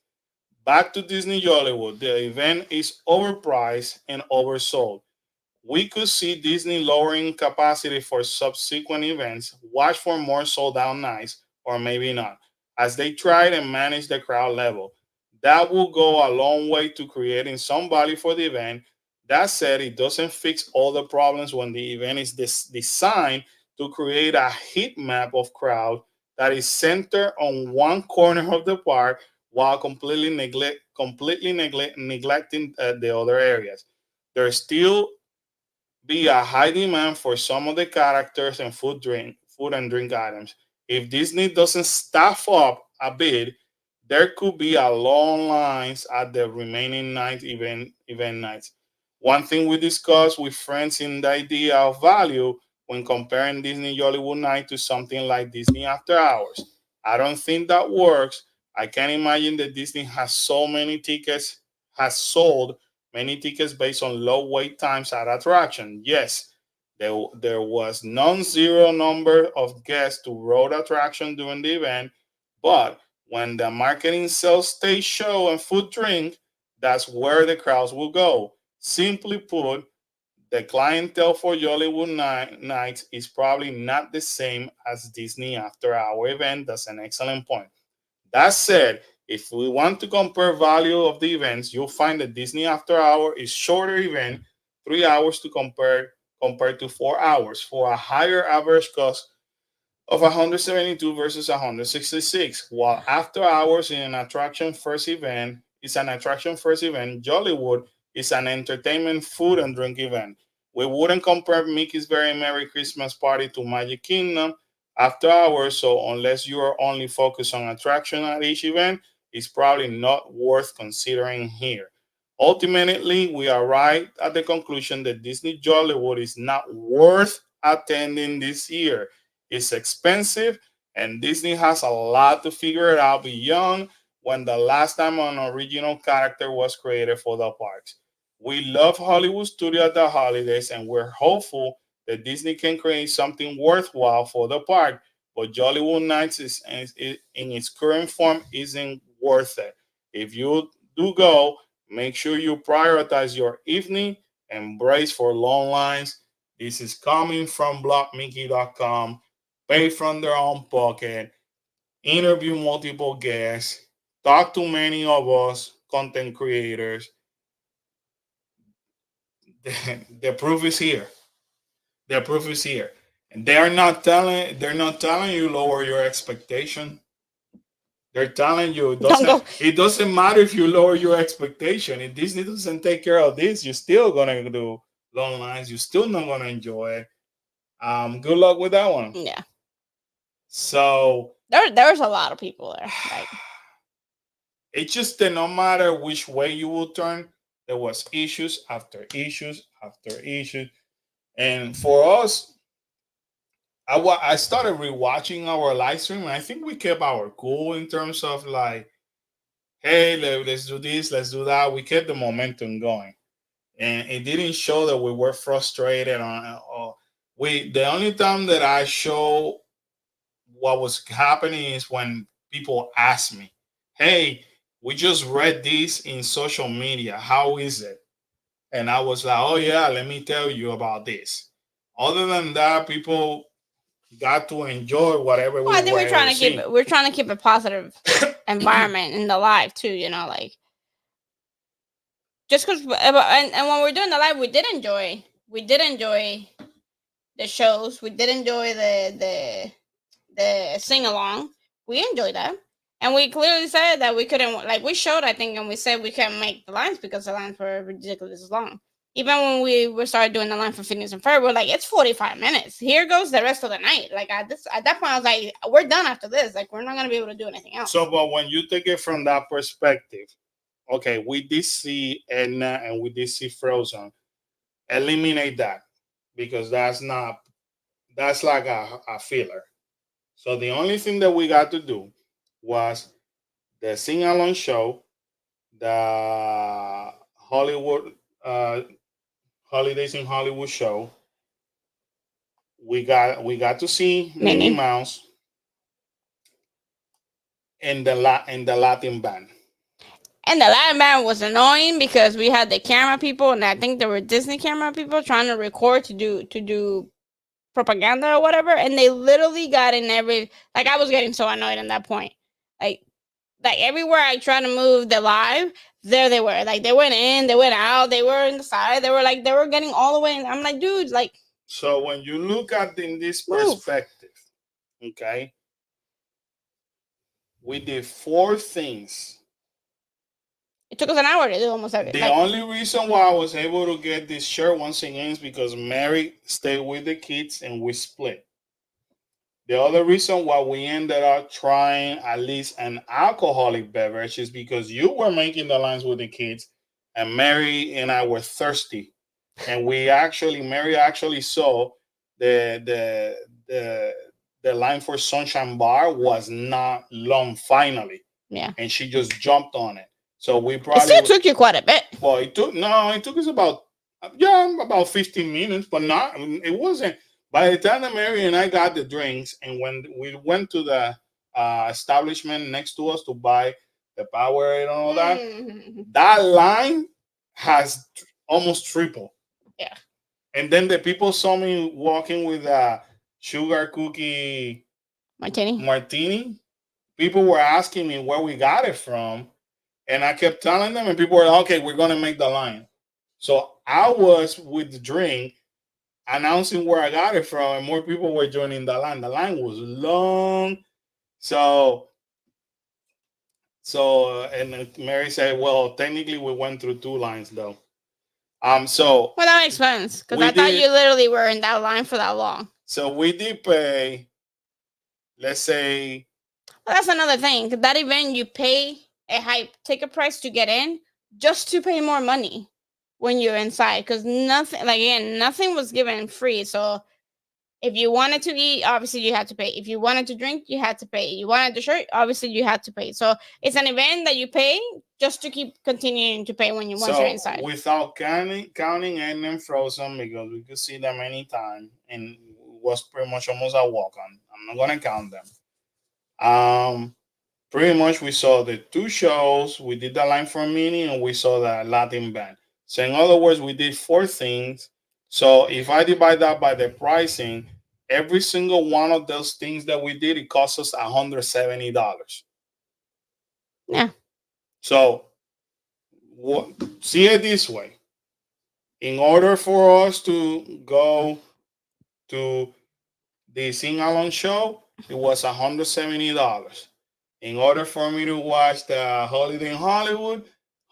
Back to Disney Jollywood, the event is overpriced and oversold. We could see Disney lowering capacity for subsequent events. Watch for more sold out nights, or maybe not, as they try to manage the crowd level. That will go a long way to creating some value for the event. That said, it doesn't fix all the problems when the event is designed to create a heat map of crowd that is centered on one corner of the park while neglecting the other areas. There's still be a high demand for some of the characters and food and drink items. If Disney doesn't staff up a bit, there could be a long lines at the remaining night event nights. One thing we discussed with friends in the idea of value when comparing Disney Hollywood Night to something like Disney After Hours. I don't think that works. I can imagine that Disney has sold many tickets based on low wait times at attraction. Yes, there was non-zero number of guests to road attraction during the event, but when the marketing sells stage show and food drink, that's where the crowds will go. Simply put, the clientele for Jollywood Nights is probably not the same as Disney After Hour event. That's an excellent point. That said, if we want to compare value of the events, you'll find that Disney After Hour is shorter event, 3 hours to compare compared to 4 hours for a higher average cost of 172 versus 166. While After Hours in an attraction first event is an attraction first event, Jollywood is an entertainment food and drink event. We wouldn't compare Mickey's Very Merry Christmas Party to Magic Kingdom After Hours, so unless you are only focused on attraction at each event, it's probably not worth considering here. Ultimately, we arrived at the conclusion that Disney Jollywood is not worth attending this year. It's expensive, and Disney has a lot to figure it out beyond when the last time an original character was created for the parks. We love Hollywood Studio at the holidays, and we're hopeful that Disney can create something worthwhile for the park. But Jollywood Nights in its current form isn't worth it. If you do go, make sure you prioritize your evening and brace for long lines. This is coming from blockmickey.com. Pay from their own pocket, interview multiple guests, talk to many of us content creators. The proof is here. The proof is here. And they're not telling you lower your expectation. They're telling you Don't go. it doesn't matter if you lower your expectation. If Disney doesn't take care of this, you're still gonna do long lines. You're still not gonna enjoy it. Good luck with that one. Yeah. So There was a lot of people there. Like, it's just that no matter which way you will turn, there was issues after issues after issues. And for us, I started rewatching our live stream, and I think we kept our cool in terms of like, hey, let's do this, let's do that. We kept the momentum going, and it didn't show that we were frustrated. Or we the only time that I show what was happening is when people ask me, hey, we just read this in social media. How is it? And I was like, oh yeah, let me tell you about this. Other than that, people got to enjoy whatever well, I we think were seeing. we're trying to keep a positive environment in the live too. You know, like just because and when we're doing the live, we did enjoy the shows. We did enjoy the sing along. We enjoyed that. And we clearly said that we couldn't, like, we showed, I think, and we said we couldn't make the lines because the lines were ridiculous long. Even when we started doing the line for Phineas and Ferb, we're like, it's 45 minutes. Here goes the rest of the night. Like, at that point, I was like, we're done after this. Like, we're not going to be able to do anything else. So, but when you take it from that perspective, okay, we did see Edna and we did see Frozen. Eliminate that because that's like a filler. So the only thing that we got to do was the sing along show, the Hollywood Holidays in Hollywood show. We got to see Minnie Minnie. Mouse in the Latin band. And the Latin band was annoying because we had the camera people, and I think there were Disney camera people trying to record to do propaganda or whatever, and they literally got in every, like, I was getting so annoyed at that point. Like everywhere I tried to move the live, there they were. Like, they went in, they went out, they were in the side, they were getting all the way in. I'm like, dude, like, So when you look at in this move. perspective, okay, we did four things. It took us an hour to do almost everything. The only reason why I was able to get this shirt once again is because Mary stayed with the kids and we split. The other reason why we ended up trying at least an alcoholic beverage is because you were making the lines with the kids, and Mary and I were thirsty, and Mary actually saw the line for Sunshine Bar was not long finally, Yeah, and she just jumped on it. So we it probably still took you quite a bit. well, it took us about 15 minutes, but not it wasn't. By the time that Mary and I got the drinks, and when we went to the establishment next to us to buy the Powerade and all that, that line has almost triple. Yeah. And then the people saw me walking with a sugar cookie martini. People were asking me where we got it from, and I kept telling them, and people were like, okay, we're going to make the line. So I was with the drink announcing where I got it from, and more people were joining the line. The line was long. So and Mary said, well, technically we went through two lines though. So well, that makes sense because I thought you literally were in that line for that long. So we did pay, let's say. Well, that's another thing. That event, you pay a high ticket price to get in, just to pay more money when you're inside. Because nothing was given free. So if you wanted to eat, obviously you had to pay. If you wanted to drink, you had to pay. You wanted the shirt, obviously you had to pay. So it's an event that you pay just to keep continuing to pay once you're inside. Without counting and Frozen, because we could see them anytime, and it was pretty much almost a walk-on. I'm not gonna count them. Pretty much we saw the two shows. We did the line for Minnie, and we saw the Latin band. So in other words, we did four things. So if I divide that by the pricing, every single one of those things that we did, it cost us $170. Yeah. So see it this way. In order for us to go to the sing along show, it was $170. In order for me to watch the Holiday in Hollywood,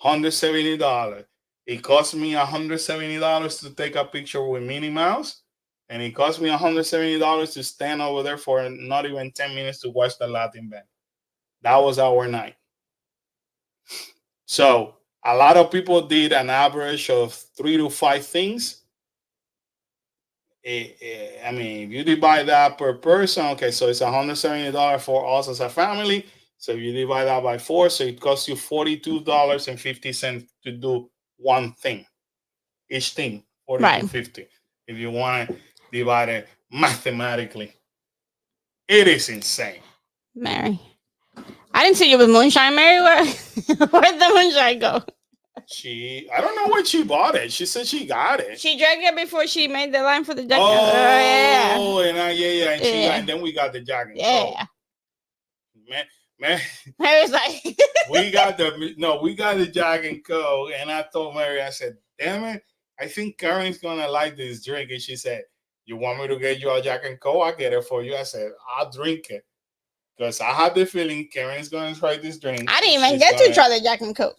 $170. It cost me $170 to take a picture with Minnie Mouse, and it cost me $170 to stand over there for not even 10 minutes to watch the Latin band. That was our night. So a lot of people did an average of 3 to 5 things. I mean, if you divide that per person, okay, so it's $170 for us as a family. So if you divide that by 4, so it costs you $42.50 to do one thing. Each thing, 40 to Right. 50. If you want to divide it mathematically, it is insane. Mary. I didn't see you with moonshine, Mary. Where'd the moonshine go? I don't know where she bought it. She said she got it. She drank it before she made the line for the jacket. Oh, yeah. And Yeah. and then we got the Jack and Yeah. Coke. Man, Mary's like, we got the Jack and Coke, and I told Mary, I said, damn it, I think Karen's gonna like this drink. And she said, you want me to get you a Jack and Coke? I'll get it for you. I said, I'll drink it. Because I had the feeling Karen's gonna try this drink. I didn't even get to try the Jack and Coke.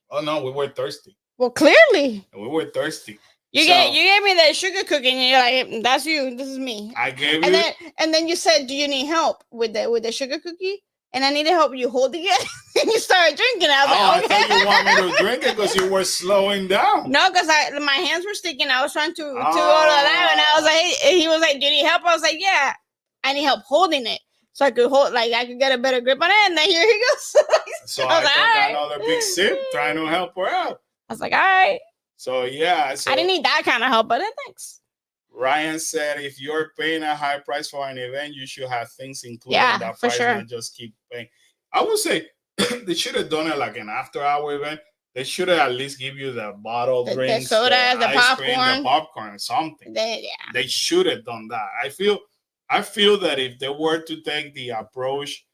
Oh no, we were thirsty. Well, clearly. We were thirsty. You gave me that sugar cookie, and you're like, "That's you. This is me." I gave you, and then you said, "Do you need help with the sugar cookie?" And I needed help you holding it, and you started drinking. I was like, "Okay." I thought you want me to drink it because you were slowing down. No, because my hands were sticking. I was trying to go to that, and I was like, he was like, "Do you need help?" I was like, "Yeah, I need help holding it." So I could I could get a better grip on it, and then here he goes. So I took another big sip, trying to help her out. I was like, all right. So yeah, I didn't need that kind of help, but thanks. Ryan said, if you're paying a high price for an event, you should have things included in that for price, sure. not just keep paying. I would say they should have done it like an after-hour event. They should have at least give you the bottled drinks, the soda, the ice popcorn, cream, the popcorn, something. They should have done that. I feel that if they were to take the approach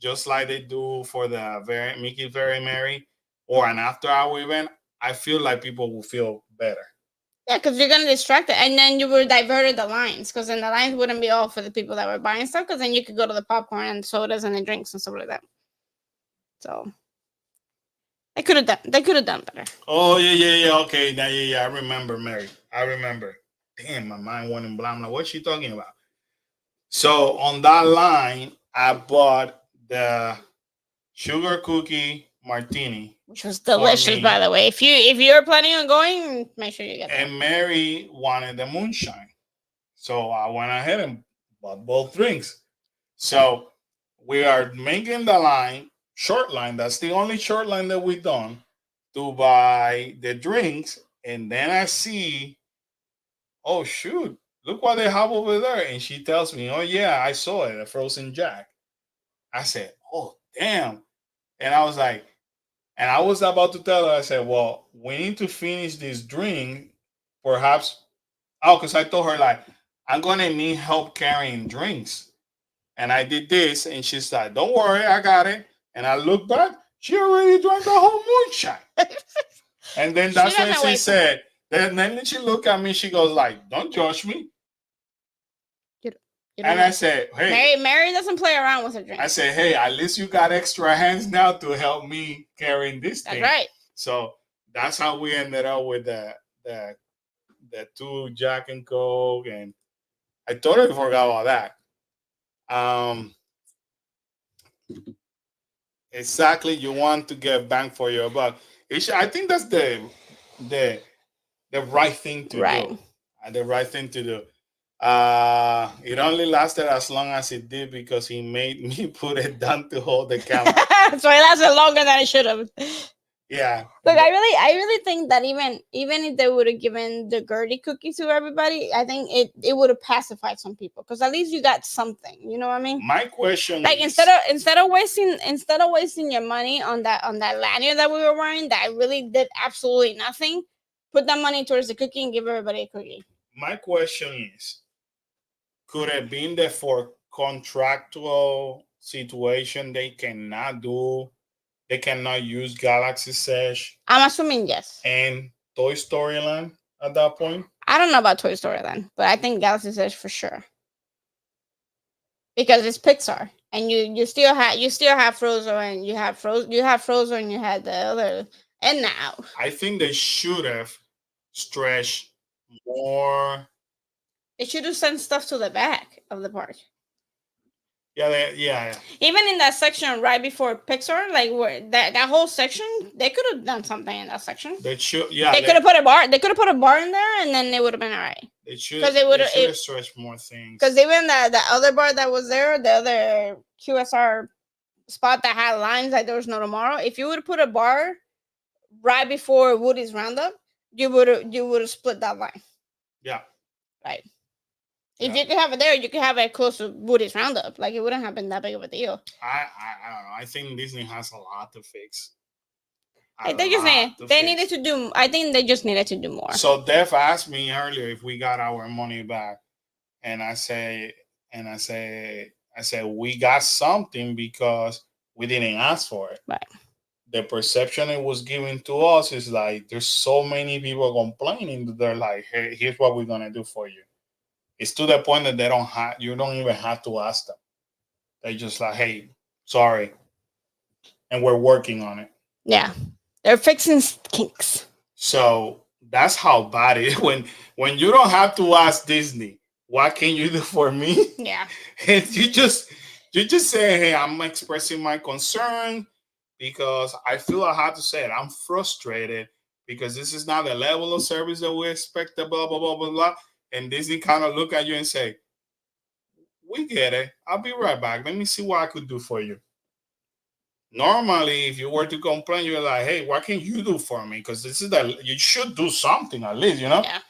just like they do for the Mickey Very Merry or an after-hour event, I feel like people will feel better. Yeah, because you're gonna distract it, and then you were diverted the lines, because then the lines wouldn't be all for the people that were buying stuff, because then you could go to the popcorn and sodas and the drinks and stuff like that. So they could have done better. Oh yeah. Okay, now I remember, Mary. I remember. Damn, my mind went in blank. Like, what's she talking about? So on that line, I bought the sugar cookie martini, which was delicious, by the way. If you're planning on going, make sure you get that. And Mary wanted the moonshine, so I went ahead and bought both drinks. So we are making the line, short line. That's the only short line that we've done to buy the drinks, and then I see, oh shoot, look what they have over there. And she tells me, oh yeah, I saw it, a frozen Jack. I said, oh damn. And I was like, and I was about to tell her, I said, well, we need to finish this drink. Perhaps, because I told her, like, I'm going to need help carrying drinks. And I did this, and she's like, don't worry, I got it. And I looked back, she already drank the whole moonshine. And then that's when she said, then she looked at me, she goes like, don't judge me. And I said, hey. Mary doesn't play around with her drink. I said, hey, at least you got extra hands now to help me carrying this thing. That's right. So that's how we ended up with the 2 Jack and Coke. And I totally forgot about that. Exactly. You want to get bang for your buck. I think that's the right thing to do. The right thing to do. It only lasted as long as it did because he made me put it down to hold the camera. So it lasted longer than it should have. Yeah. Look, I really think that even if they would have given the Gertie cookies to everybody, I think it would have pacified some people, because at least you got something. You know what I mean? My question is, instead of wasting your money on that lanyard that we were wearing that really did absolutely nothing, put that money towards the cookie and give everybody a cookie. My question is, could it be that for contractual situation they cannot do they cannot use Galaxy's Edge I'm assuming yes. and Toy Story Land at that point. I don't know about Toy Story then, but I think Galaxy's Edge for sure because it's Pixar, and you still have Frozen, and you have Frozen, you had the other, and now I think they should have stretched more. they should have sent stuff to the back of the park. Yeah, yeah. Even in that section right before Pixar, like where that whole section, they could have done something in that section. They should, yeah. They could have put a bar. They could have put a bar in there, and then it would have been all right. They should, because they have stretched more things. Because even the other bar that was there, the other QSR spot that had lines like there was no tomorrow. If you would have put a bar right before Woody's Roundup, you would have split that line. Yeah. Right. If you could have it there, you could have it close to Woody's Roundup. Like, it wouldn't have been that big of a deal. I don't know. I think Disney has a lot to fix. I think needed to do. I think they just needed to do more. So Def asked me earlier if we got our money back, and I say, we got something because we didn't ask for it. Right. The perception it was given to us is like there's so many people complaining that they're like, hey, here's what we're gonna do for you. It's to the point that you don't even have to ask them. They just like, hey, sorry, and we're working on it. Yeah, they're fixing kinks. So that's how bad it is when you don't have to ask Disney, what can you do for me? Yeah, and you just say, hey, I'm expressing my concern because I feel I have to say it. I'm frustrated because this is not the level of service that we expect. Blah blah blah blah blah. And Disney kind of look at you and say, we get it. I'll be right back. Let me see what I could do for you. Normally, if you were to complain, you're like, hey, what can you do for me? Because you should do something at least, Yeah.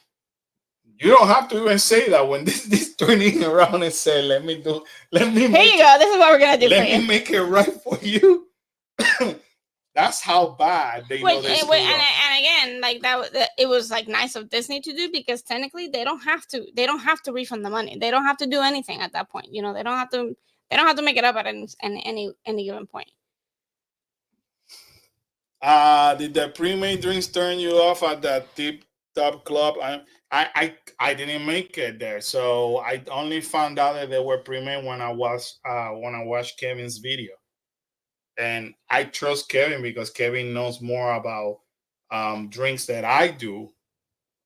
You don't have to even say that when this turning around and say, let me. Here you go. This is what we're going to do for you. Let me make it right for you. That's how bad they know this. And again, like that, it was like nice of Disney to do because technically they don't have to refund the money. They don't have to do anything at that point. They don't have to make it up at any given point. Did the pre-made drinks turn you off at that Tip Top Club? I didn't make it there, so I only found out that they were pre-made when I watched Kevin's video. And I trust Kevin because Kevin knows more about drinks that I do.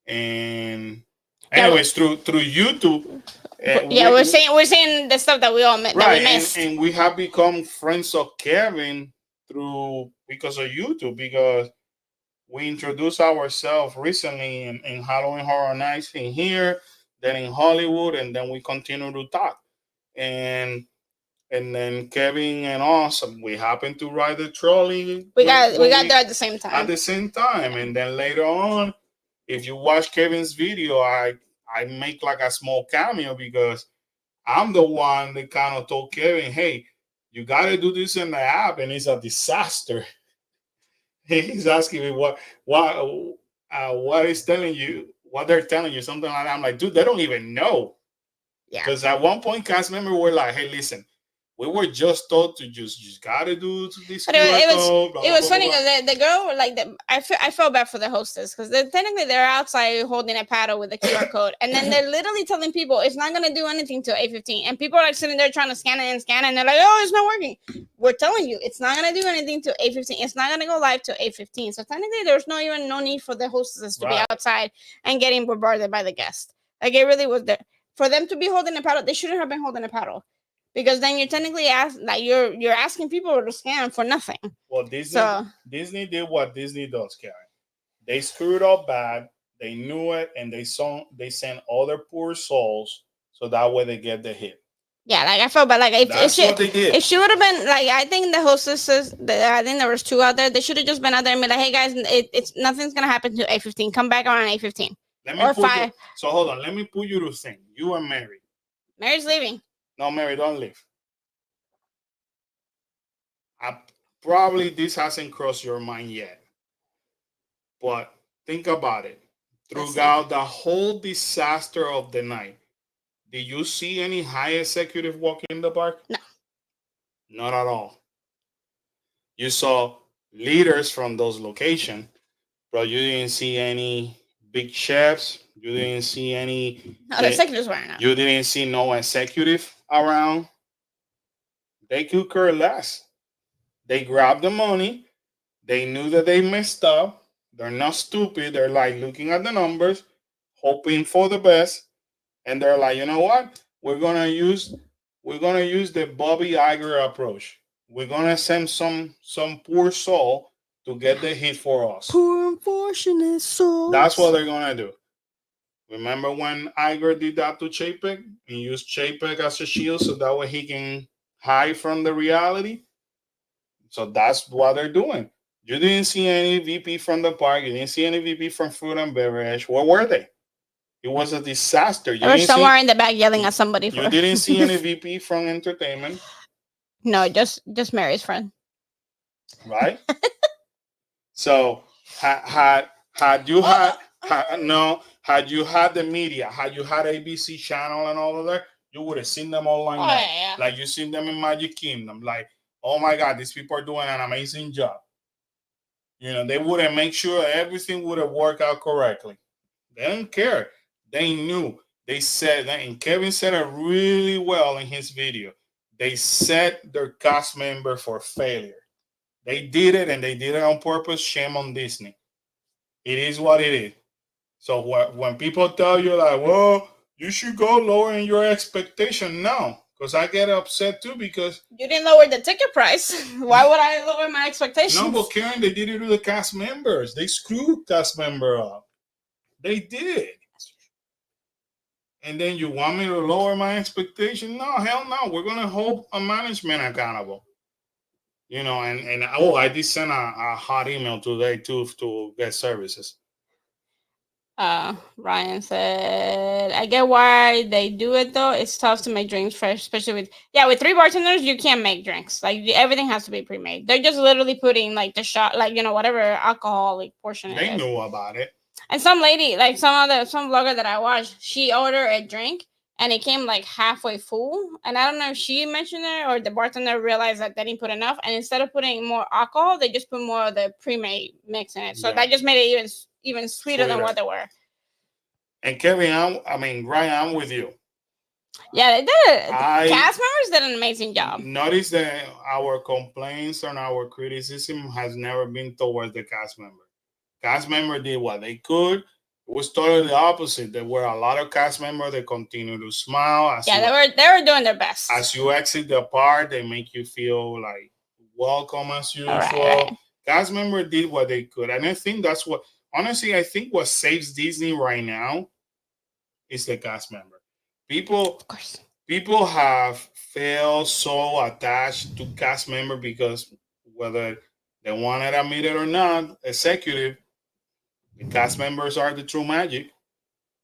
And anyways, through YouTube, we're seeing the stuff that we all missed. And we have become friends of Kevin because of YouTube, because we introduced ourselves recently in Halloween Horror Nights in here, then in Hollywood, and then we continue to talk. And then Kevin and us, we happened to ride the trolley. We got there at the same time. At the same time. And then later on, if you watch Kevin's video, I make like a small cameo because I'm the one that kind of told Kevin, hey, you got to do this in the app, and it's a disaster. He's asking me what is telling you, what they're telling you, something like that. I'm like, dude, they don't even know. Yeah. Because at one point, cast members were like, hey, listen, we were just told to just gotta do this. But it was funny because the girl, like, I felt bad for the hostess because technically they're outside holding a paddle with the QR code, and then they're literally telling people it's not gonna do anything till 8:15, and people are sitting there trying to scan it, and they're like, oh, it's not working. We're telling you, it's not gonna do anything till 8:15. It's not gonna go live till 8:15. So technically, there's no need for the hostess to be outside and getting bombarded by the guests. Like, it really was there for them to be holding a paddle. They shouldn't have been holding a paddle. Because then you're technically you're asking people to scam for nothing. Well, Disney did what Disney does, Karen. They screwed up bad. They knew it, and they sent other poor souls so that way they get the hit. Yeah, like I felt bad. Like that's what they did. It should have been like, I think the hostesses. I think there was 2 out there. They should have just been out there and be like, hey guys, it's nothing's gonna happen to 8:15. Come back around 8:15. Or 5. So hold on. Let me put you to thing. You are married. Mary's leaving. No, Mary, don't leave. Probably this hasn't crossed your mind yet. But think about it. Throughout the whole disaster of the night, did you see any high executive walk in the park? No. Not at all. You saw leaders from those locations. But you didn't see any big chefs. You didn't see any. No, the executives weren't out. You didn't see no executive around. They could care less. They grabbed the money. They knew that they messed up. They're not stupid. They're like looking at the numbers, hoping for the best, and they're like, you know what? We're gonna use the Bobby Iger approach. We're gonna send some poor soul to get the hit for us. Poor unfortunate souls. That's what they're gonna do. Remember when Iger did that to Chapek and used Chapek as a shield so that way he can hide from the reality? So that's what they're doing. You didn't see any VP from the park. You didn't see any VP from food and beverage. Where were they? It was a disaster. They were somewhere in the back yelling at somebody. You didn't see any VP from entertainment. No, just Mary's friend. Right? So had you had the media, had you had ABC channel and all of that, you would have seen them all lined up. Yeah. Like you seen them in Magic Kingdom. Like, oh my God, these people are doing an amazing job. They would have made sure everything would have worked out correctly. They didn't care. They knew. They said that, and Kevin said it really well in his video. They set their cast member for failure. They did it, and they did it on purpose. Shame on Disney. It is what it is. So when people tell you like, well, you should go lowering your expectation, no, because I get upset too because you didn't lower the ticket price. Why would I lower my expectations? No, but Karen, they did it to the cast members. They screwed cast member up. They did. And then you want me to lower my expectation? No, hell no. We're gonna hold a management accountable. I did send a hot email today too to get services. Ryan said, I get why they do it though. It's tough to make drinks fresh, especially with 3 bartenders, you can't make drinks. Like everything has to be pre-made. They're just literally putting like the shot, like whatever alcoholic portion. They knew about it. And some lady, like some vlogger that I watched, she ordered a drink and it came like halfway full. And I don't know if she mentioned it or the bartender realized that they didn't put enough. And instead of putting more alcohol, they just put more of the pre-made mix in it. So that just made it even sweeter than what they were. And Kevin, Ryan, I'm with you. Yeah, they did. Cast members did an amazing job. Notice that our complaints and our criticism has never been towards the cast member. Cast member did what they could. It was totally the opposite. There were a lot of cast members that continue to smile. They were doing their best. As you exit the park, they make you feel like welcome as usual. Right. Cast member did what they could, and I think that's what. Honestly, I think what saves Disney right now is the cast member. People have felt so attached to cast member because whether they want to admit it or not, executive. The cast members are the true magic.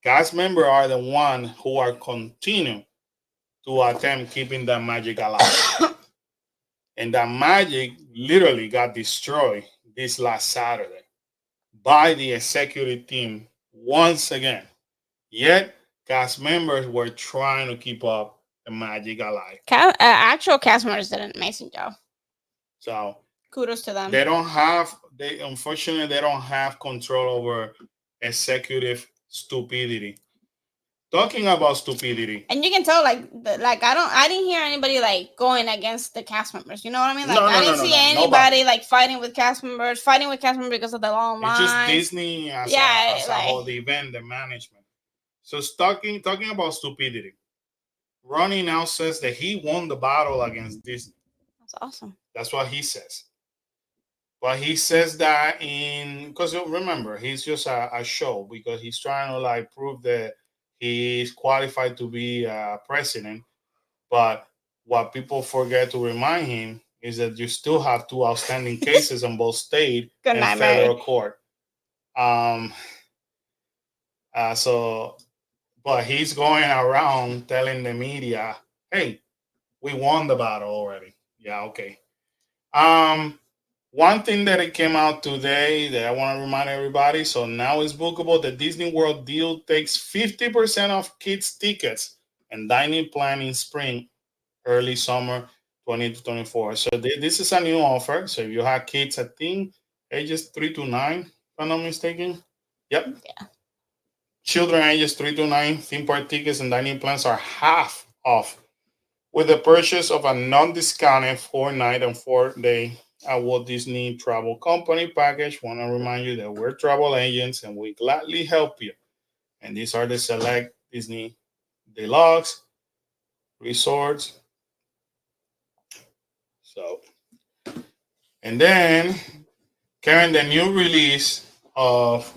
Cast members are the one who are continuing to attempt keeping that magic alive. And that magic literally got destroyed this last Saturday by the executive team once again. Yet, cast members were trying to keep up the magic alive. Actual cast members did an amazing job. So kudos to them. Unfortunately, they don't have control over executive stupidity. Talking about stupidity, and you can tell, I didn't hear anybody like going against the cast members. You know what I mean? Like I didn't see anybody like fighting with cast members because of the long lines. It's just Disney as a whole, the event, the management. So talking about stupidity, Ronnie now says that he won the battle against Disney. That's awesome. That's what he says. But he says that because remember, he's just a show because he's trying to like prove that he's qualified to be president. But what people forget to remind him is that you still have 2 outstanding cases on both state and federal court. But he's going around telling the media, "Hey, we won the battle already." Yeah, okay. One thing that it came out today that I want to remind everybody, so now it's bookable. The Disney World deal takes 50% off kids' tickets and dining plan in spring, early summer 20 to 24. So this is a new offer. So if you have kids, I think ages 3 to 9, if I'm not mistaken. Yep. Yeah. Children ages 3 to 9, theme park tickets and dining plans are half off with the purchase of a non-discounted 4 night and 4 day at Walt Disney Travel Company package. Want to remind you that we're travel agents and we gladly help you. And these are the select Disney Deluxe resorts. So, and then Karen, the new release of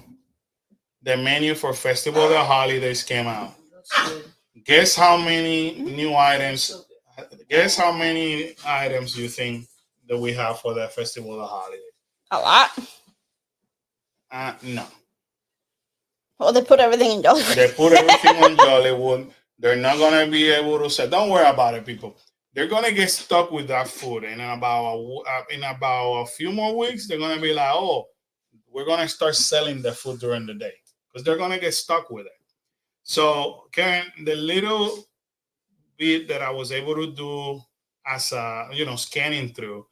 the menu for Festival of the Holidays came out. Looks good. Guess how many new items? So good. Guess how many items you think that we have for the Festival of the Holidays? A lot. No. Well, they put everything in Jollywood. They put everything on Jollywood. They're not gonna be able to say, "Don't worry about it, people." They're gonna get stuck with that food, and in about a few more weeks, they're gonna be like, "Oh, we're gonna start selling the food during the day," because they're gonna get stuck with it. So, Karen, the little bit that I was able to do as a scanning through,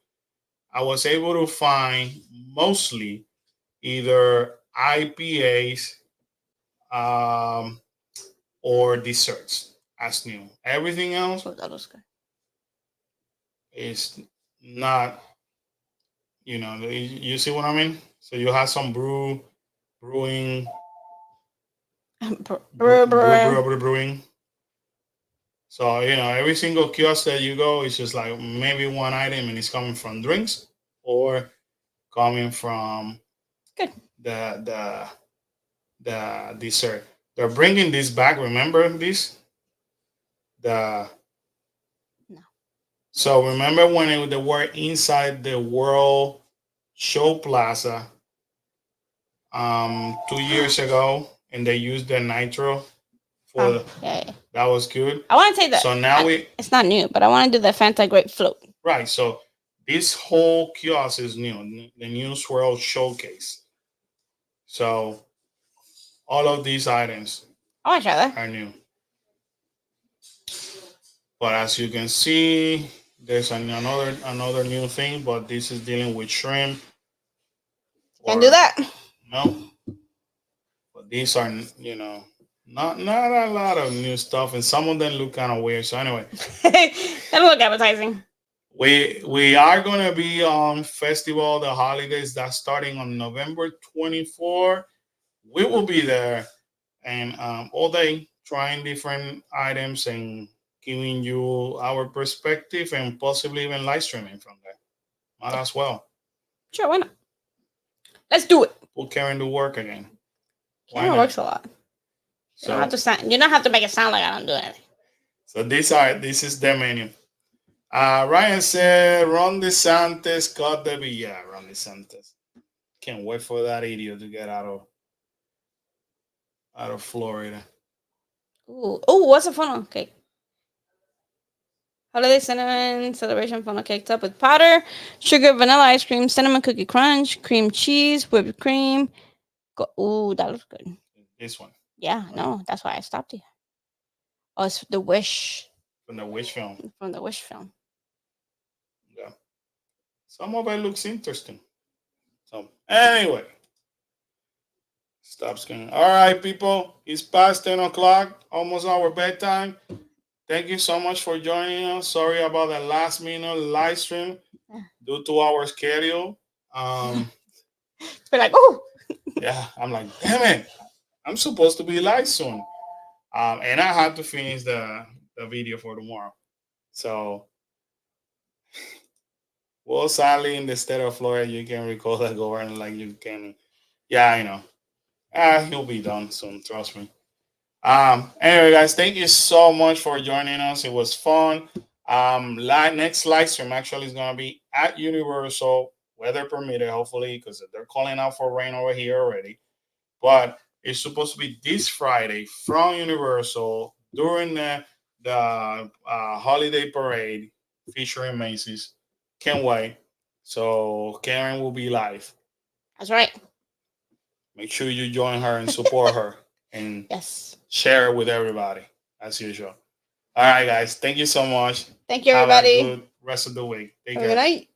I was able to find mostly either IPAs um, or desserts as new. Everything else Oh, that looks good. is not, you see what I mean? So you have some brewing, brewing. So, every single kiosk that you go is just like maybe one item and it's coming from drinks or coming from Good. the dessert. They're bringing this back. Remember this? The No. So remember when they were inside the World Show Plaza 2 years ago, and they used the nitro for yeah. that was good. I want to take that. So now it's not new, but I want to do the Fanta Grape Float. Right. So this whole kiosk is new, the new Swirl Showcase. So all of these items I want to try that. are new. But as you can see, there's another new thing, but this is dealing with shrimp. Can do that. No. But these are, not a lot of new stuff, and some of them look kind of weird. So anyway, That look appetizing. we are gonna be on Festival the Holidays that's starting on November 24. We will be there and all day trying different items and giving you our perspective and possibly even live streaming from there. Might as well. Sure, why not? Let's do it. Put Karen to work again. Camera works a lot. You don't have to sound. You don't have to make it sound like I don't do anything. So this is the menu. Ryan said Ron DeSantis got the yeah, Ron DeSantis. Can't wait for that idiot to get out of Florida. Ooh, what's a funnel cake? Holiday cinnamon celebration funnel cake topped with powder, sugar, vanilla ice cream, cinnamon cookie crunch, cream cheese, whipped cream. Ooh, that looks good. This one. Yeah, no, that's why I stopped here. Oh, it's the Wish. From the Wish film. From the Wish film. Yeah. Some of it looks interesting. So anyway. Stop scanning. All right, people. It's past 10 o'clock. Almost our bedtime. Thank you so much for joining us. Sorry about the last minute live stream due to our schedule. We're like, oh. Yeah, I'm like, damn it. I'm supposed to be live soon. And I had to finish the video for tomorrow. So, well, sadly, in the state of Florida, you can recall the governor like you can. Yeah, I know. He'll be done soon. Trust me. Anyway, guys, thank you so much for joining us. It was fun. Next live stream actually is gonna be at Universal, weather permitted, hopefully, because they're calling out for rain over here already. But it's supposed to be this Friday from Universal during the holiday parade featuring Macy's. Can't wait. So Karen will be live. That's right. Make sure you join her and support her and yes, share it with everybody as usual. All right, guys. Thank you so much. Thank you, everybody. Have a good rest of the week. Take Have a care. good night.